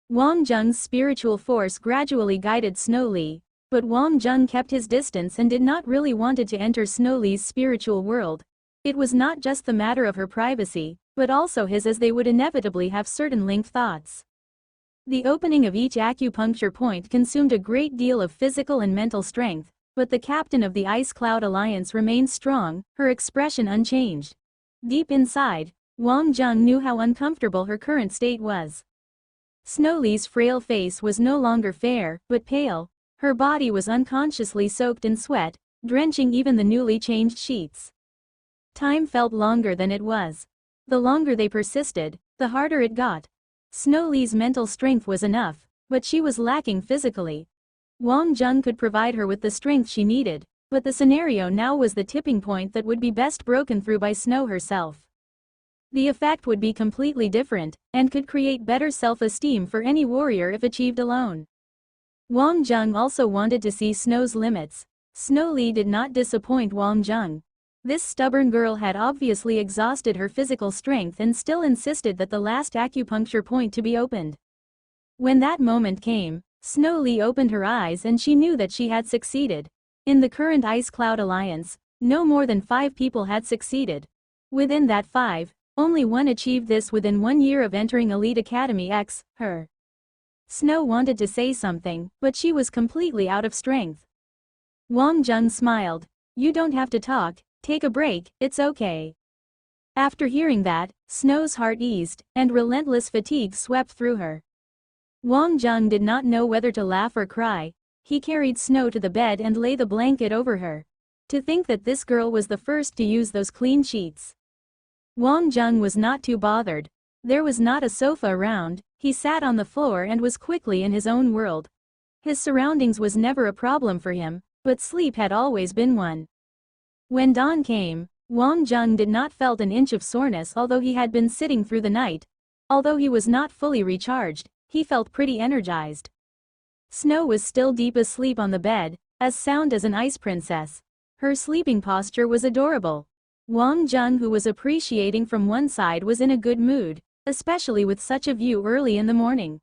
Wang Zheng's spiritual force gradually guided Snow Li, but Wang Zheng kept his distance and did not really wanted to enter Snow Li's spiritual world. It was not just the matter of her privacy, but also his, as they would inevitably have certain linked thoughts. The opening of each acupuncture point consumed a great deal of physical and mental strength, but the captain of the Ice Cloud Alliance remained strong, her expression unchanged. Deep inside, Wang Jung knew how uncomfortable her current state was. Snowli's frail face was no longer fair, but pale. Her body was unconsciously soaked in sweat, drenching even the newly changed sheets. Time felt longer than it was. The longer they persisted, the harder it got. Snowli's mental strength was enough, but she was lacking physically. Wang Jung could provide her with the strength she needed, but the scenario now was the tipping point that would be best broken through by Snow herself. The effect would be completely different, and could create better self-esteem for any warrior if achieved alone. Wang Jung also wanted to see Snow's limits. Snowli did not disappoint Wang Jung. This stubborn girl had obviously exhausted her physical strength and still insisted that the last acupuncture point to be opened. When that moment came, Snowli opened her eyes and she knew that she had succeeded. In the current Ice Cloud Alliance, no more than 5 people had succeeded. Within that 5, only one achieved this within 1 year of entering Elite Academy X, her. Snow wanted to say something, but she was completely out of strength. Wang Jung smiled. You don't have to talk, take a break, it's okay. After hearing that, Snow's heart eased, and relentless fatigue swept through her. Wang Jung did not know whether to laugh or cry. He carried Snow to the bed and lay the blanket over her. To think that this girl was the first to use those clean sheets. Wang Jung was not too bothered. There was not a sofa around, he sat on the floor and was quickly in his own world. His surroundings was never a problem for him, but sleep had always been one. When dawn came, Wang Jung did not felt an inch of soreness although he had been sitting through the night. Although he was not fully recharged, he felt pretty energized. Snow was still deep asleep on the bed, as sound as an ice princess. Her sleeping posture was adorable. Wang Jung, who was appreciating from one side, was in a good mood, especially with such a view early in the morning.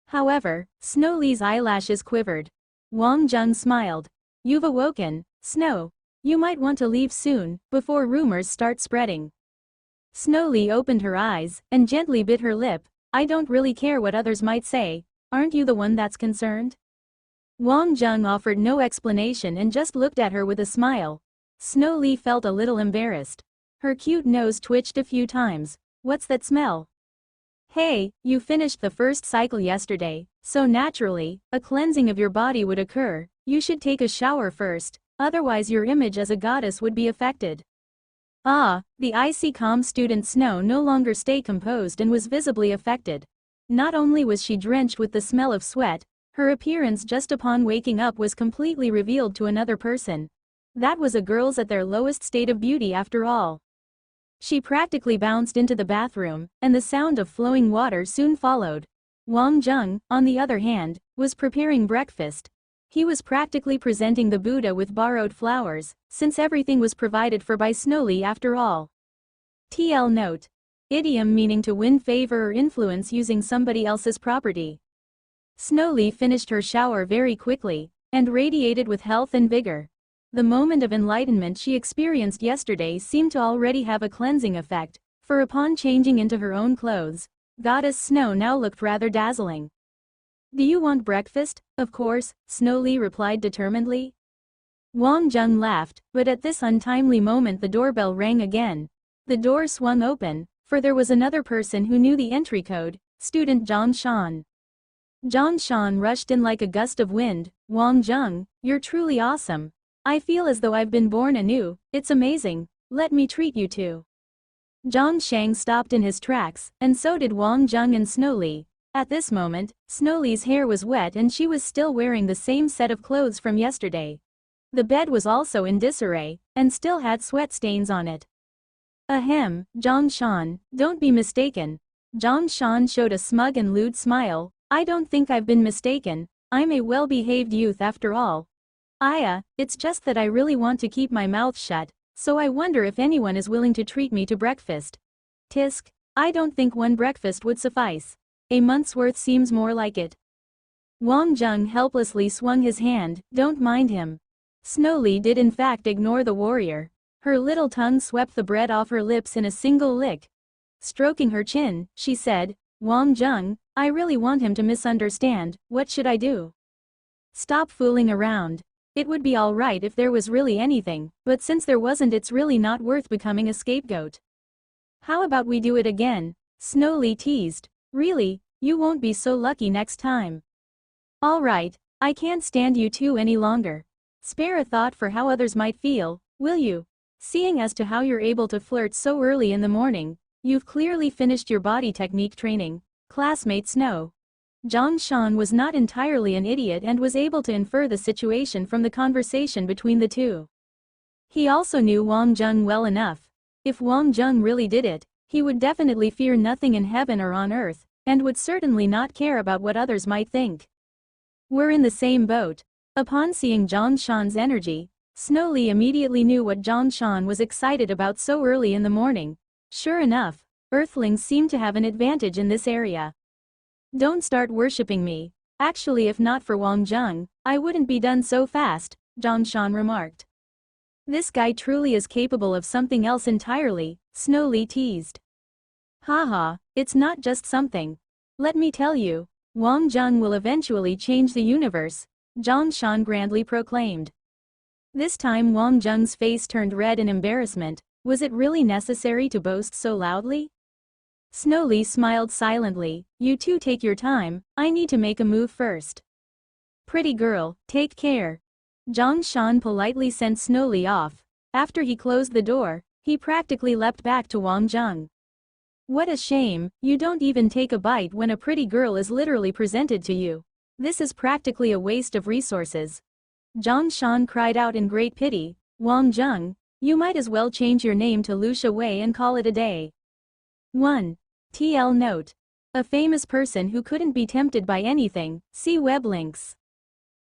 However, Snowli's eyelashes quivered. Wang Jung smiled. You've awoken, Snow. You might want to leave soon, before rumors start spreading. Snowli opened her eyes, and gently bit her lip. I don't really care what others might say, aren't you the one that's concerned? Wang Jung offered no explanation and just looked at her with a smile. Snowli felt a little embarrassed. Her cute nose twitched a few times. What's that smell? Hey, you finished the first cycle yesterday, so naturally, a cleansing of your body would occur. You should take a shower first, otherwise your image as a goddess would be affected. Ah, the icy calm student Snow no longer stayed composed and was visibly affected. Not only was she drenched with the smell of sweat, her appearance just upon waking up was completely revealed to another person. That was a girl's at their lowest state of beauty after all. She practically bounced into the bathroom, and the sound of flowing water soon followed. Wang Jung, on the other hand, was preparing breakfast. He was practically presenting the Buddha with borrowed flowers, since everything was provided for by Snowli after all. TL note. Idiom meaning to win favor or influence using somebody else's property. Snowli finished her shower very quickly, and radiated with health and vigor. The moment of enlightenment she experienced yesterday seemed to already have a cleansing effect, for upon changing into her own clothes, Goddess Snow now looked rather dazzling. Do you want breakfast? Of course, Snowli replied determinedly. Wang Jung laughed, but at this untimely moment the doorbell rang again. The door swung open, for there was another person who knew the entry code, student Zhang Shan. Zhang Shan rushed in like a gust of wind. Wang Jung, you're truly awesome. I feel as though I've been born anew, it's amazing, let me treat you to. Zhang Shang stopped in his tracks, and so did Wang Jung and Snowli. At this moment, Snowli's hair was wet and she was still wearing the same set of clothes from yesterday. The bed was also in disarray, and still had sweat stains on it. Ahem, Zhang Shan, don't be mistaken. Zhang Shan showed a smug and lewd smile. I don't think I've been mistaken, I'm a well-behaved youth after all. It's just that I really want to keep my mouth shut, so I wonder if anyone is willing to treat me to breakfast. Tisk, I don't think one breakfast would suffice. A month's worth seems more like it. Wang Jung helplessly swung his hand, don't mind him. Snowli did in fact ignore the warrior. Her little tongue swept the bread off her lips in a single lick. Stroking her chin, she said, Wang Jung, I really want him to misunderstand, what should I do? Stop fooling around. It would be alright if there was really anything, but since there wasn't, it's really not worth becoming a scapegoat. How about we do it again? Snowly teased. Really, you won't be so lucky next time. Alright, I can't stand you two any longer. Spare a thought for how others might feel, will you? Seeing as to how you're able to flirt so early in the morning, you've clearly finished your body technique training, classmate Snow. Zhongshan was not entirely an idiot and was able to infer the situation from the conversation between the two. He also knew Wang Zheng well enough. If Wang Zheng really did it, he would definitely fear nothing in heaven or on earth, and would certainly not care about what others might think. We're in the same boat. Upon seeing Zhongshan's energy, Snowly immediately knew what Zhongshan was excited about so early in the morning. Sure enough, Earthlings seem to have an advantage in this area. Don't start worshipping me. Actually, if not for Wang Zheng, I wouldn't be done so fast, Zhongshan remarked. This guy truly is capable of something else entirely, Snowly teased. Haha, it's not just something. Let me tell you, Wang Zheng will eventually change the universe, Zhongshan grandly proclaimed. This time Wang Zheng's face turned red in embarrassment. Was it really necessary to boast so loudly? Snowly smiled silently. You two take your time, I need to make a move first. Pretty girl, take care. Zhongshan politely sent Snowly off. After he closed the door, he practically leapt back to Wang Zheng. What a shame, you don't even take a bite when a pretty girl is literally presented to you. This is practically a waste of resources. Zhongshan cried out in great pity. Wang Zheng, you might as well change your name to Lucia Wei and call it a day. 1. TL Note. A famous person who couldn't be tempted by anything, see web links.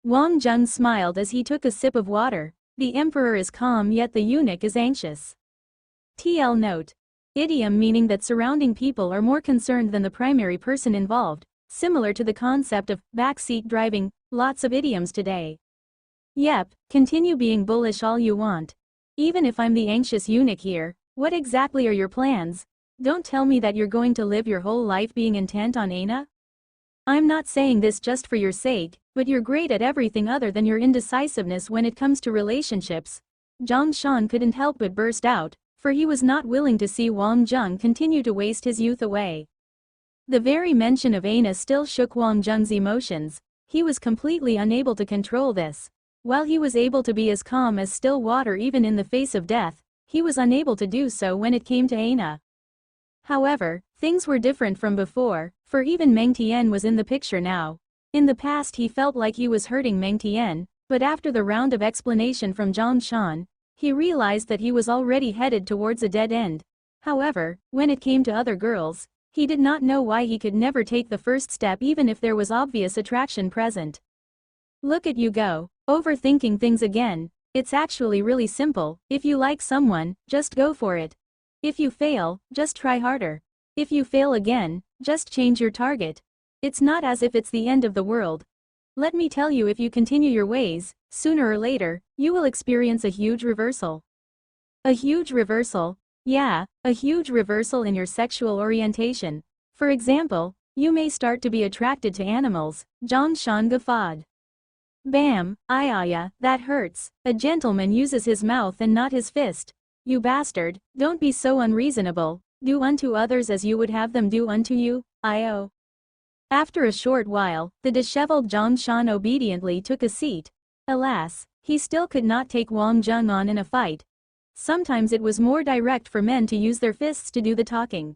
Wang Zheng smiled as he took a sip of water. The emperor is calm yet the eunuch is anxious. TL Note. Idiom meaning that surrounding people are more concerned than the primary person involved, similar to the concept of backseat driving, lots of idioms today. Yep, continue being bullish all you want. Even if I'm the anxious eunuch here, what exactly are your plans? Don't tell me that you're going to live your whole life being intent on Aina? I'm not saying this just for your sake, but you're great at everything other than your indecisiveness when it comes to relationships. Zhongshan couldn't help but burst out, for he was not willing to see Wang Zheng continue to waste his youth away. The very mention of Aina still shook Wang Zheng's emotions. He was completely unable to control this. While he was able to be as calm as still water even in the face of death, he was unable to do so when it came to Aina. However, things were different from before, for even Meng Tian was in the picture now. In the past he felt like he was hurting Meng Tian, but after the round of explanation from Zhongshan, he realized that he was already headed towards a dead end. However, when it came to other girls, he did not know why he could never take the first step even if there was obvious attraction present. Look at you go, overthinking things again. It's actually really simple. If you like someone, just go for it. If you fail, just try harder. If you fail again, just change your target. It's not as if it's the end of the world. Let me tell you, if you continue your ways, sooner or later, you will experience a huge reversal. A huge reversal? Yeah, a huge reversal in your sexual orientation. For example, you may start to be attracted to animals, Zhongshan guffawed. Bam, ayaya, that hurts. A gentleman uses his mouth and not his fist. You bastard, don't be so unreasonable. Do unto others as you would have them do unto you, I.O. After a short while, the disheveled Zhongshan obediently took a seat. Alas, he still could not take Wang Zheng on in a fight. Sometimes it was more direct for men to use their fists to do the talking.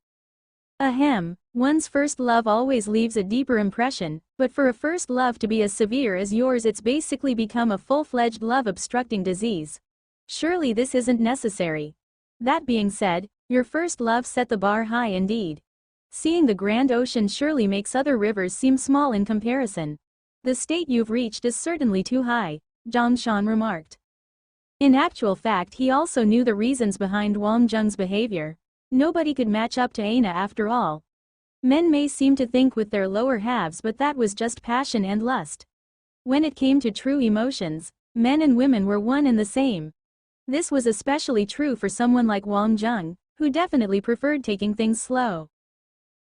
Ahem, one's first love always leaves a deeper impression, but for a first love to be as severe as yours, it's basically become a full-fledged love-obstructing disease. Surely this isn't necessary. That being said, your first love set the bar high indeed. Seeing the grand ocean surely makes other rivers seem small in comparison. The state you've reached is certainly too high, Zhongshan remarked. In actual fact, he also knew the reasons behind Wang Zheng's behavior. Nobody could match up to Aina after all. Men may seem to think with their lower halves, but that was just passion and lust. When it came to true emotions, men and women were one and the same. This was especially true for someone like Wang Zheng, who definitely preferred taking things slow.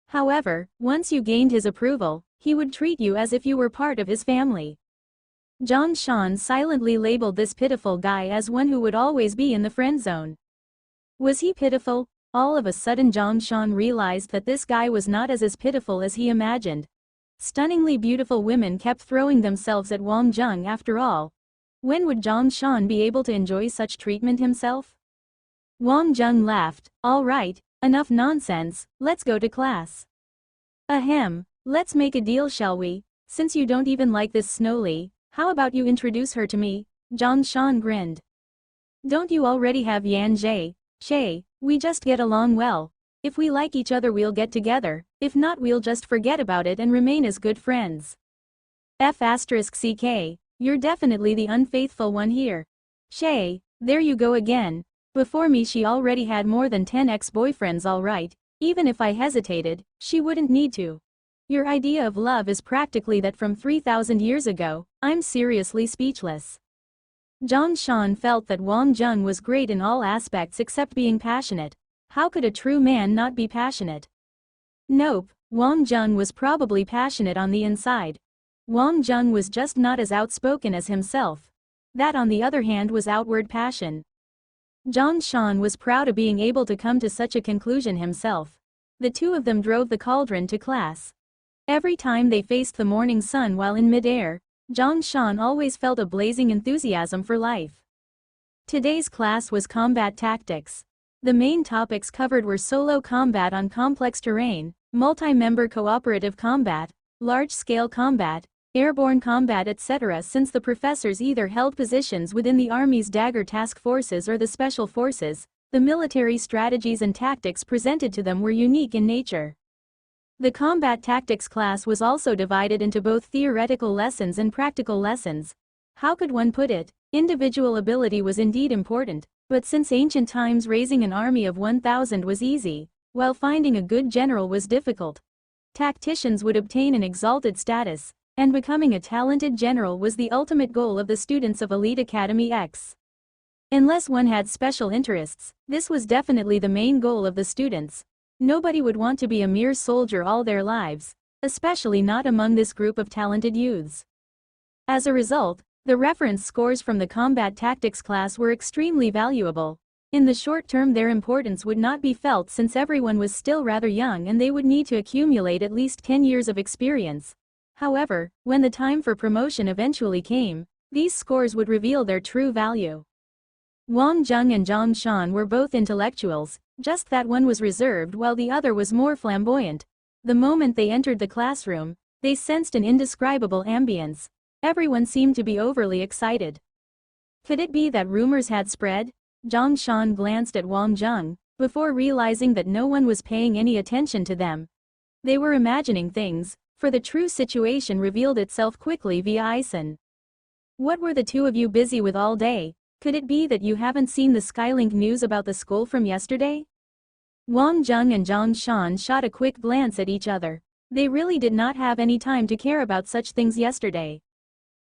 However, once you gained his approval, he would treat you as if you were part of his family. Zhang Shan silently labeled this pitiful guy as one who would always be in the friend zone. Was he pitiful? All of a sudden Zhang Shan realized that this guy was not as pitiful as he imagined. Stunningly beautiful women kept throwing themselves at Wang Zheng after all. When would Zhang Shan be able to enjoy such treatment himself? Wang Zheng laughed. All right, enough nonsense, let's go to class. Ahem, let's make a deal, shall we? Since you don't even like this Snowly, how about you introduce her to me? Zhang Shan grinned. Don't you already have Yan Zhe? Che, we just get along well. If we like each other we'll get together, if not we'll just forget about it and remain as good friends. F***ck, you're definitely the unfaithful one here. Che, there you go again. Before me she already had more than 10 ex-boyfriends, alright, even if I hesitated, she wouldn't need to. Your idea of love is practically that from 3,000 years ago. I'm seriously speechless. Zhang Shan felt that Wang Zheng was great in all aspects except being passionate. How could a true man not be passionate? Nope, Wang Zheng was probably passionate on the inside. Wang Zheng was just not as outspoken as himself. That on the other hand was outward passion. Zhang Shan was proud of being able to come to such a conclusion himself. The two of them drove the cauldron to class. Every time they faced the morning sun while in mid-air, Zhang Shan always felt a blazing enthusiasm for life. Today's class was combat tactics. The main topics covered were solo combat on complex terrain, multi-member cooperative combat, large-scale combat, airborne combat, etc. Since the professors either held positions within the Army's Dagger task forces or the Special Forces, the military strategies and tactics presented to them were unique in nature. The combat tactics class was also divided into both theoretical lessons and practical lessons. How could one put it? Individual ability was indeed important, but since ancient times raising an army of 1,000 was easy, while finding a good general was difficult. Tacticians would obtain an exalted status, and becoming a talented general was the ultimate goal of the students of Elite Academy X. Unless one had special interests, this was definitely the main goal of the students. Nobody would want to be a mere soldier all their lives, especially not among this group of talented youths. As a result, the reference scores from the combat tactics class were extremely valuable. In the short term their importance would not be felt since everyone was still rather young and they would need to accumulate at least 10 years of experience. However, when the time for promotion eventually came, these scores would reveal their true value. Wang Zheng and Zhang Shan were both intellectuals, just that one was reserved while the other was more flamboyant. The moment they entered the classroom, they sensed an indescribable ambience. Everyone seemed to be overly excited. Could it be that rumors had spread? Zhang Shan glanced at Wang Zheng, before realizing that no one was paying any attention to them. They were imagining things, for the true situation revealed itself quickly via Ison. What were the two of you busy with all day? Could it be that you haven't seen the Skylink news about the school from yesterday? Wang Zheng and Zhang Shan shot a quick glance at each other. They really did not have any time to care about such things yesterday.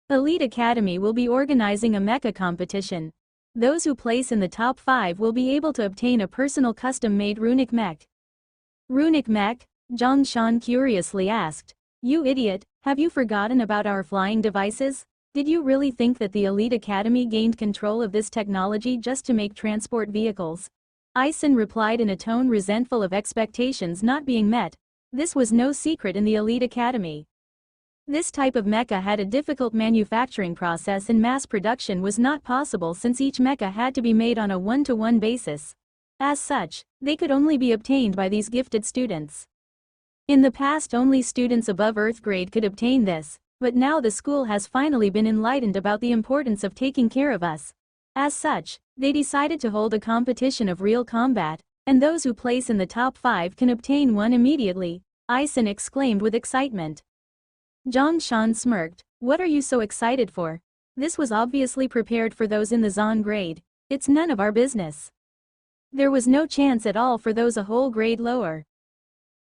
Elite Academy will be organizing a mecha competition. Those who place in the top 5 will be able to obtain a personal custom-made runic mech. Runic mech? Zhang Shan curiously asked. You idiot, have you forgotten about our flying devices? Did you really think that the Elite Academy gained control of this technology just to make transport vehicles? Ison replied in a tone resentful of expectations not being met. This was no secret in the Elite Academy. This type of mecha had a difficult manufacturing process and mass production was not possible since each mecha had to be made on a one-to-one basis. As such, they could only be obtained by these gifted students. In the past only students above Earth grade could obtain this, but now the school has finally been enlightened about the importance of taking care of us. As such, they decided to hold a competition of real combat, and those who place in the top 5 can obtain one immediately, Ison exclaimed with excitement. Zhang Shan smirked. What are you so excited for? This was obviously prepared for those in the Zon grade. It's none of our business. There was no chance at all for those a whole grade lower.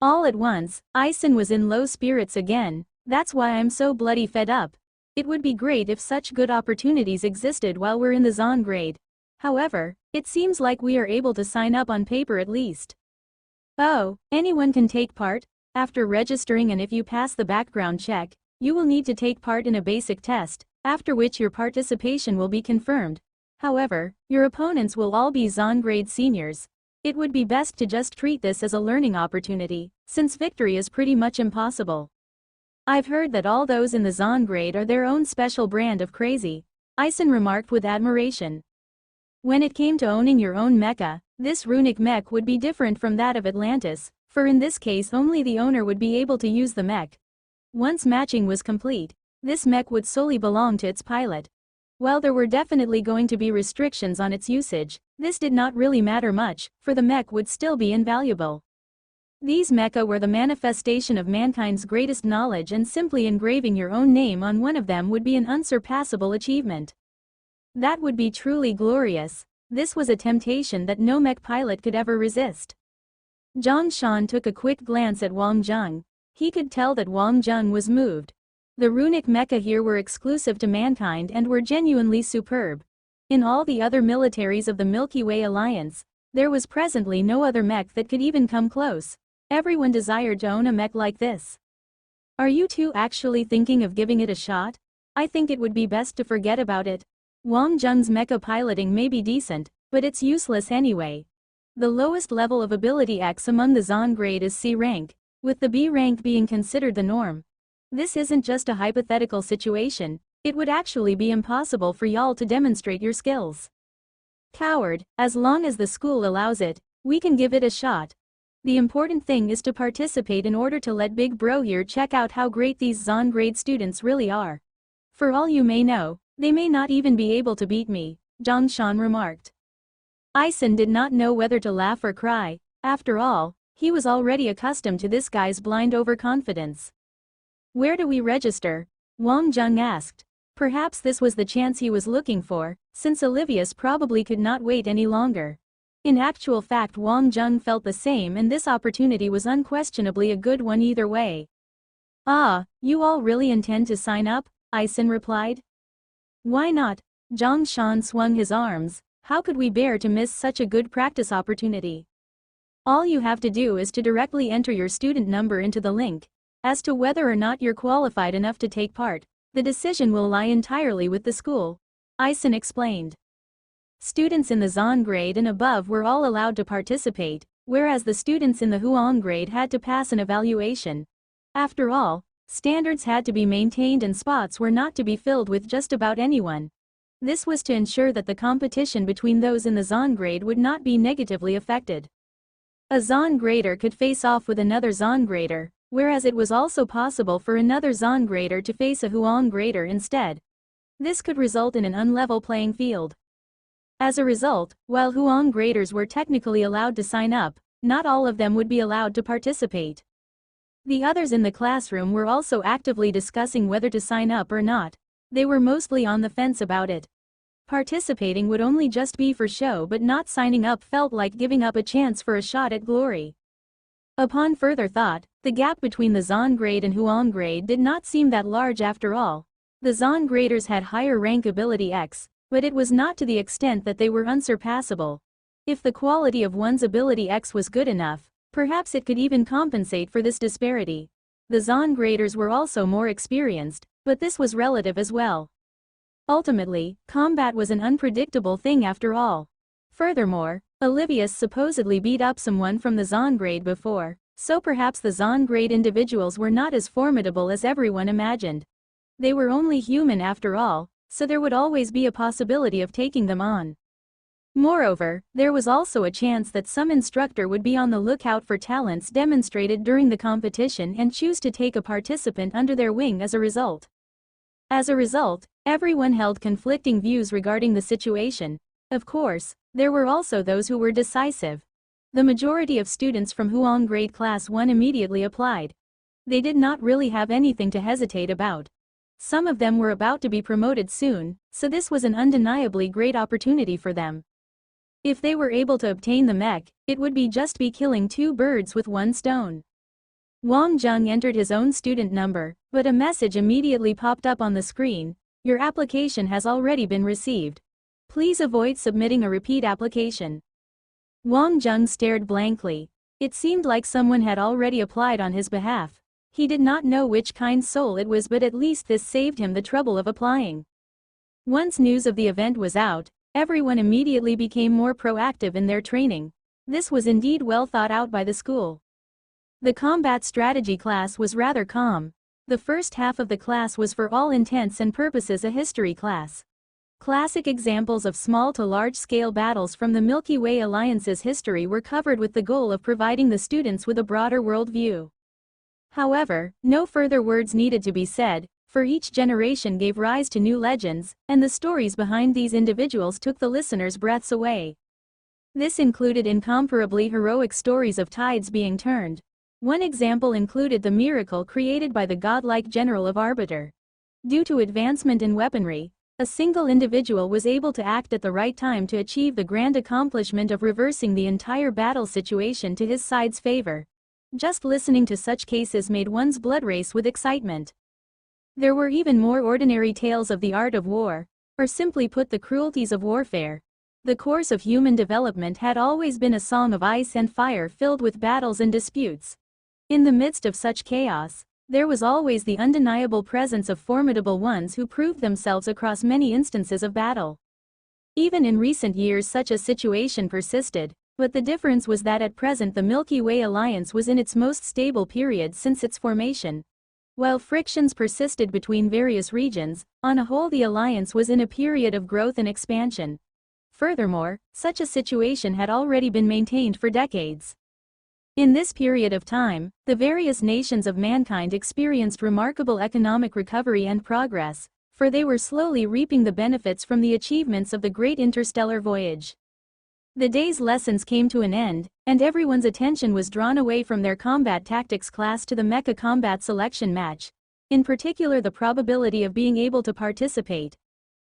All at once, Ison was in low spirits again. That's why I'm so bloody fed up. It would be great if such good opportunities existed while we're in the Zon grade. However, it seems like we are able to sign up on paper at least. Oh, anyone can take part? After registering and if you pass the background check, you will need to take part in a basic test. after which your participation will be confirmed. However, your opponents will all be Zon grade seniors. It would be best to just treat this as a learning opportunity, since victory is pretty much impossible. I've heard that all those in the Zon grade are their own special brand of crazy, Ison remarked with admiration. When it came to owning your own mecha, this runic mech would be different from that of Atlantis, for in this case only the owner would be able to use the mech. Once matching was complete, this mech would solely belong to its pilot. While there were definitely going to be restrictions on its usage, this did not really matter much, for the mech would still be invaluable. These mecha were the manifestation of mankind's greatest knowledge, and simply engraving your own name on one of them would be an unsurpassable achievement. That would be truly glorious. This was a temptation that no mech pilot could ever resist. Zhang Shan took a quick glance at Wang Zheng. He could tell that Wang Zheng was moved. The runic mecha here were exclusive to mankind and were genuinely superb. In all the other militaries of the Milky Way Alliance, there was presently no other mech that could even come close. Everyone desired to own a mech like this. Are you two actually thinking of giving it a shot? I think it would be best to forget about it. Wang Zheng's mecha piloting may be decent, but it's useless anyway. The lowest level of ability X among the Zon grade is C rank, with the B rank being considered the norm. This isn't just a hypothetical situation, it would actually be impossible for y'all to demonstrate your skills. Coward, as long as the school allows it, we can give it a shot. The important thing is to participate in order to let Big Bro here check out how great these Zon grade students really are. For all you may know, they may not even be able to beat me, Zhang Shan remarked. Ison did not know whether to laugh or cry. After all, he was already accustomed to this guy's blind overconfidence. Where do we register? Wang Zheng asked. Perhaps this was the chance he was looking for, since Olivius probably could not wait any longer. In actual fact, Wang Zheng felt the same, and this opportunity was unquestionably a good one either way. Ah, you all really intend to sign up? Ison replied. Why not? Zhang Shan swung his arms. How could we bear to miss such a good practice opportunity? All you have to do is to directly enter your student number into the link. As to whether or not you're qualified enough to take part, the decision will lie entirely with the school, Ison explained. Students in the Zon grade and above were all allowed to participate, whereas the students in the Huang grade had to pass an evaluation. After all, standards had to be maintained and spots were not to be filled with just about anyone. This was to ensure that the competition between those in the Zon grade would not be negatively affected. A Zon grader could face off with another Zon grader, whereas it was also possible for another Zon grader to face a Huang grader instead. This could result in an unlevel playing field. As a result, while Huang graders were technically allowed to sign up, not all of them would be allowed to participate. The others in the classroom were also actively discussing whether to sign up or not. They were mostly on the fence about it. Participating would only just be for show, but not signing up felt like giving up a chance for a shot at glory. Upon further thought, the gap between the Zon grade and Huang grade did not seem that large after all. The Zon graders had higher rank ability X, but it was not to the extent that they were unsurpassable. If the quality of one's ability X was good enough, perhaps it could even compensate for this disparity. The Zon graders were also more experienced, but this was relative as well. Ultimately, combat was an unpredictable thing after all. Furthermore, Olivius supposedly beat up someone from the Zon grade before, so perhaps the Zon grade individuals were not as formidable as everyone imagined. They were only human after all, so there would always be a possibility of taking them on. Moreover, there was also a chance that some instructor would be on the lookout for talents demonstrated during the competition and choose to take a participant under their wing as a result. As a result, everyone held conflicting views regarding the situation. Of course, there were also those who were decisive. The majority of students from Huang grade class 1 immediately applied. They did not really have anything to hesitate about. Some of them were about to be promoted soon, so this was an undeniably great opportunity for them. If they were able to obtain the mech, it would be killing two birds with one stone. Wang Zheng entered his own student number, but a message immediately popped up on the screen. Your application has already been received. Please avoid submitting a repeat application. Wang Zheng stared blankly. It seemed like someone had already applied on his behalf. He did not know which kind soul it was, but at least this saved him the trouble of applying. Once news of the event was out, everyone immediately became more proactive in their training. This was indeed well thought out by the school. The combat strategy class was rather calm. The first half of the class was for all intents and purposes a history class. Classic examples of small to large-scale battles from the Milky Way Alliance's history were covered with the goal of providing the students with a broader worldview. However, no further words needed to be said, for each generation gave rise to new legends, and the stories behind these individuals took the listeners' breaths away. This included incomparably heroic stories of tides being turned. One example included the miracle created by the godlike general of Arbiter. Due to advancement in weaponry, a single individual was able to act at the right time to achieve the grand accomplishment of reversing the entire battle situation to his side's favor. Just listening to such cases made one's blood race with excitement. There were even more ordinary tales of the art of war, or simply put the cruelties of warfare. The course of human development had always been a song of ice and fire filled with battles and disputes. In the midst of such chaos, there was always the undeniable presence of formidable ones who proved themselves across many instances of battle. Even in recent years such a situation persisted, but the difference was that at present the Milky Way Alliance was in its most stable period since its formation. While frictions persisted between various regions, on a whole the alliance was in a period of growth and expansion. Furthermore, such a situation had already been maintained for decades. In this period of time, the various nations of mankind experienced remarkable economic recovery and progress, for they were slowly reaping the benefits from the achievements of the great interstellar voyage. The day's lessons came to an end, and everyone's attention was drawn away from their combat tactics class to the mecha combat selection match, in particular the probability of being able to participate.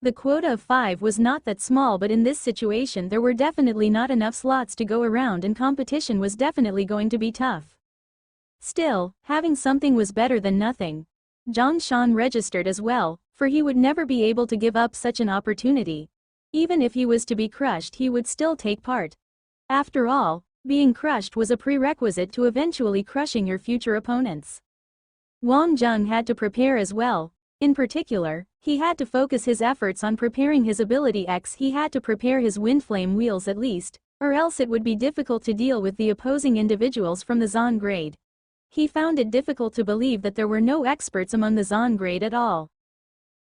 The quota of 5 was not that small, but in this situation there were definitely not enough slots to go around and competition was definitely going to be tough. Still, having something was better than nothing. Zhang Shan registered as well, for he would never be able to give up such an opportunity. Even if he was to be crushed, he would still take part. After all, being crushed was a prerequisite to eventually crushing your future opponents. Wang Zheng had to prepare as well. In particular, he had to focus his efforts on preparing his ability X. He had to prepare his Windflame wheels at least, or else it would be difficult to deal with the opposing individuals from the Zon grade. He found it difficult to believe that there were no experts among the Zon grade at all.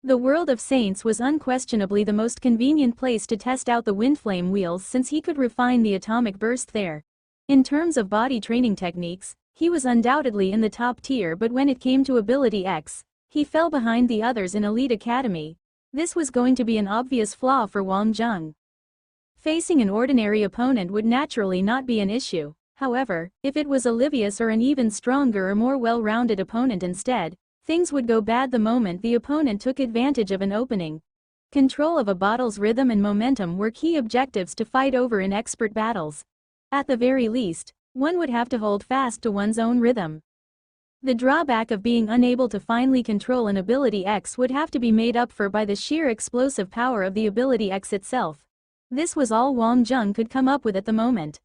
The world of Saints was unquestionably the most convenient place to test out the Windflame wheels since he could refine the atomic burst there. In terms of body training techniques, he was undoubtedly in the top tier, but when it came to ability X, he fell behind the others in Elite Academy. This was going to be an obvious flaw for Wang Zheng. Facing an ordinary opponent would naturally not be an issue. However, if it was Olivius or an even stronger or more well-rounded opponent instead, things would go bad the moment the opponent took advantage of an opening. Control of a bottle's rhythm and momentum were key objectives to fight over in expert battles. At the very least, one would have to hold fast to one's own rhythm. The drawback of being unable to finely control an ability X would have to be made up for by the sheer explosive power of the ability X itself. This was all Wang Zheng could come up with at the moment.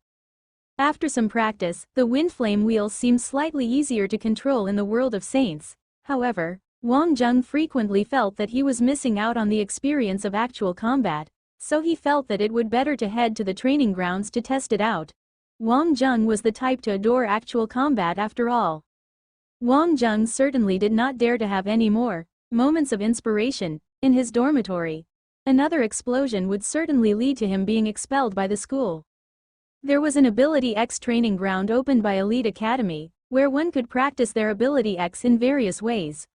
After some practice, the Windflame wheels seemed slightly easier to control in the world of Saints. However, Wang Zheng frequently felt that he was missing out on the experience of actual combat, so he felt that it would better to head to the training grounds to test it out. Wang Zheng was the type to adore actual combat after all. Wang Zheng certainly did not dare to have any more moments of inspiration in his dormitory. Another explosion would certainly lead to him being expelled by the school. There was an Ability X training ground opened by Elite Academy, where one could practice their Ability X in various ways.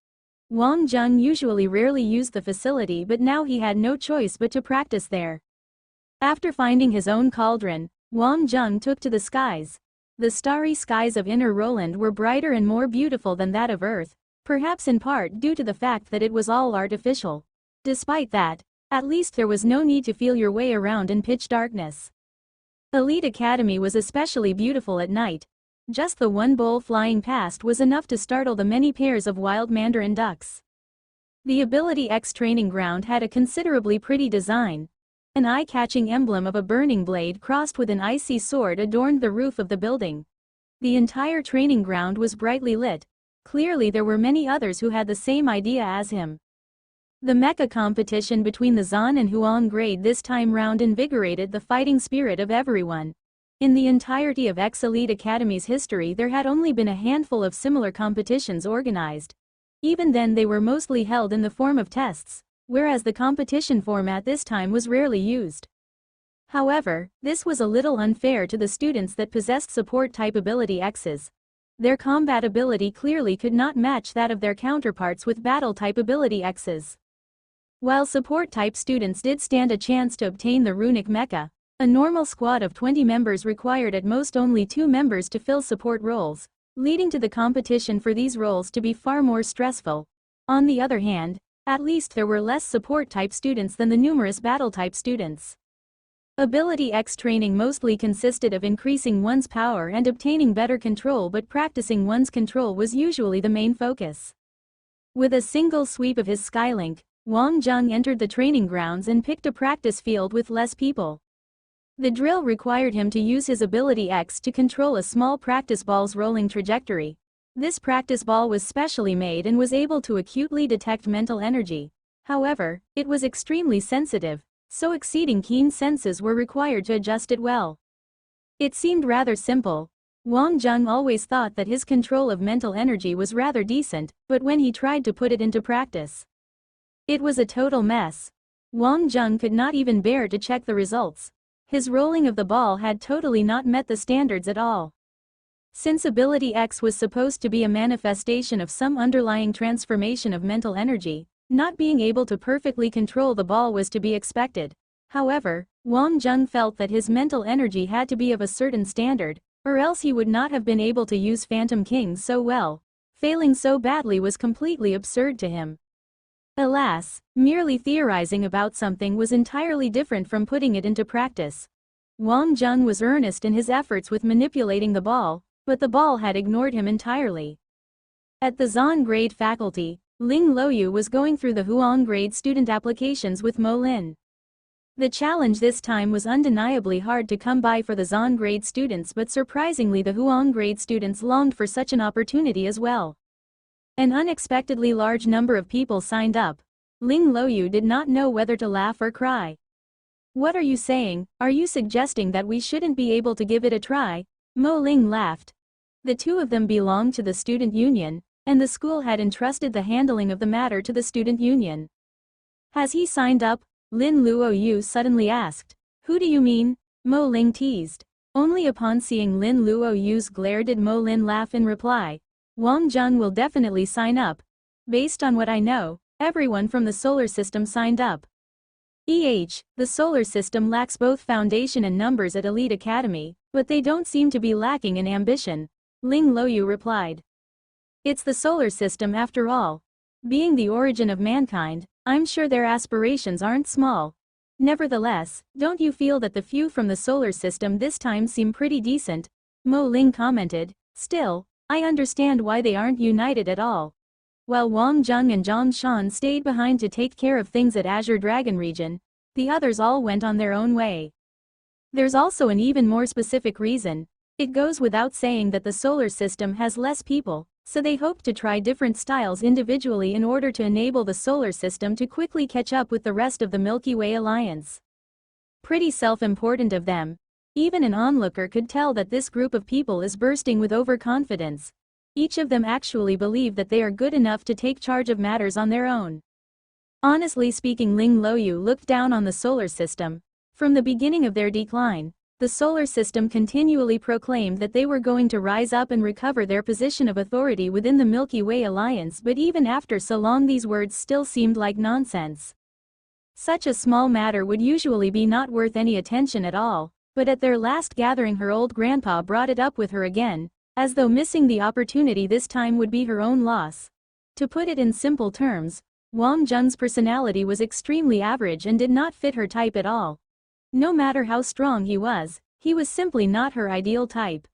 Wang Zheng usually rarely used the facility, but now he had no choice but to practice there. After finding his own cauldron, Wang Zheng took to the skies. The starry skies of Inner Roland were brighter and more beautiful than that of Earth, perhaps in part due to the fact that it was all artificial. Despite that, at least there was no need to feel your way around in pitch darkness. Elite Academy was especially beautiful at night. Just the one bowl flying past was enough to startle the many pairs of wild mandarin ducks. The Ability X training ground had a considerably pretty design. An eye-catching emblem of a burning blade crossed with an icy sword adorned the roof of the building. The entire training ground was brightly lit. Clearly there were many others who had the same idea as him. The mecha competition between the Zan and Huang grade this time round invigorated the fighting spirit of everyone. In the entirety of X-Elite Academy's history there had only been a handful of similar competitions organized. Even then they were mostly held in the form of tests, whereas the competition format this time was rarely used. However, this was a little unfair to the students that possessed support-type ability X's. Their combat ability clearly could not match that of their counterparts with battle-type ability X's. While support-type students did stand a chance to obtain the runic mecha, a normal squad of 20 members required at most only 2 members to fill support roles, leading to the competition for these roles to be far more stressful. On the other hand, at least there were less support-type students than the numerous battle-type students. Ability X training mostly consisted of increasing one's power and obtaining better control, but practicing one's control was usually the main focus. With a single sweep of his Skylink, Wang Zheng entered the training grounds and picked a practice field with less people. The drill required him to use his ability X to control a small practice ball's rolling trajectory. This practice ball was specially made and was able to acutely detect mental energy. However, it was extremely sensitive, so exceeding keen senses were required to adjust it well. It seemed rather simple. Wang Zheng always thought that his control of mental energy was rather decent, but when he tried to put it into practice, it was a total mess. Wang Zheng could not even bear to check the results. His rolling of the ball had totally not met the standards at all. Since Ability X was supposed to be a manifestation of some underlying transformation of mental energy, not being able to perfectly control the ball was to be expected. However, Wang Zheng felt that his mental energy had to be of a certain standard, or else he would not have been able to use Phantom Kings so well. Failing so badly was completely absurd to him. Alas, merely theorizing about something was entirely different from putting it into practice. Wang Zheng was earnest in his efforts with manipulating the ball, but the ball had ignored him entirely. At the Zan grade faculty, Ling Luoyu was going through the Huang grade student applications with Mo Lin. The challenge this time was undeniably hard to come by for the Zan grade students, but surprisingly the Huang grade students longed for such an opportunity as well. An unexpectedly large number of people signed up. Ling Luoyu did not know whether to laugh or cry. "What are you saying? Are you suggesting that we shouldn't be able to give it a try?" Mo Ling laughed. The two of them belonged to the student union, and the school had entrusted the handling of the matter to the student union. "Has he signed up?" Lin Luoyu suddenly asked. "Who do you mean?" Mo Ling teased. Only upon seeing Lin Luoyu's glare did Mo Lin laugh in reply. "Wang Zheng will definitely sign up. Based on what I know, everyone from the solar system signed up." The solar system lacks both foundation and numbers at Elite Academy, but they don't seem to be lacking in ambition, Ling Luoyu replied. "It's the solar system after all. Being the origin of mankind, I'm sure their aspirations aren't small. Nevertheless, don't you feel that the few from the solar system this time seem pretty decent?" Mo Ling commented. "Still, I understand why they aren't united at all." While Wang Zheng and Zhang Shan stayed behind to take care of things at Azure Dragon region, the others all went on their own way. There's also an even more specific reason. It goes without saying that the solar system has less people, so they hope to try different styles individually in order to enable the solar system to quickly catch up with the rest of the Milky Way alliance. Pretty self-important of them. Even an onlooker could tell that this group of people is bursting with overconfidence. Each of them actually believe that they are good enough to take charge of matters on their own. Honestly speaking, Ling Luoyu looked down on the solar system. From the beginning of their decline, the solar system continually proclaimed that they were going to rise up and recover their position of authority within the Milky Way alliance, but even after so long these words still seemed like nonsense. Such a small matter would usually be not worth any attention at all. But at their last gathering her old grandpa brought it up with her again, as though missing the opportunity this time would be her own loss. To put it in simple terms, Wang Zheng's personality was extremely average and did not fit her type at all. No matter how strong he was simply not her ideal type.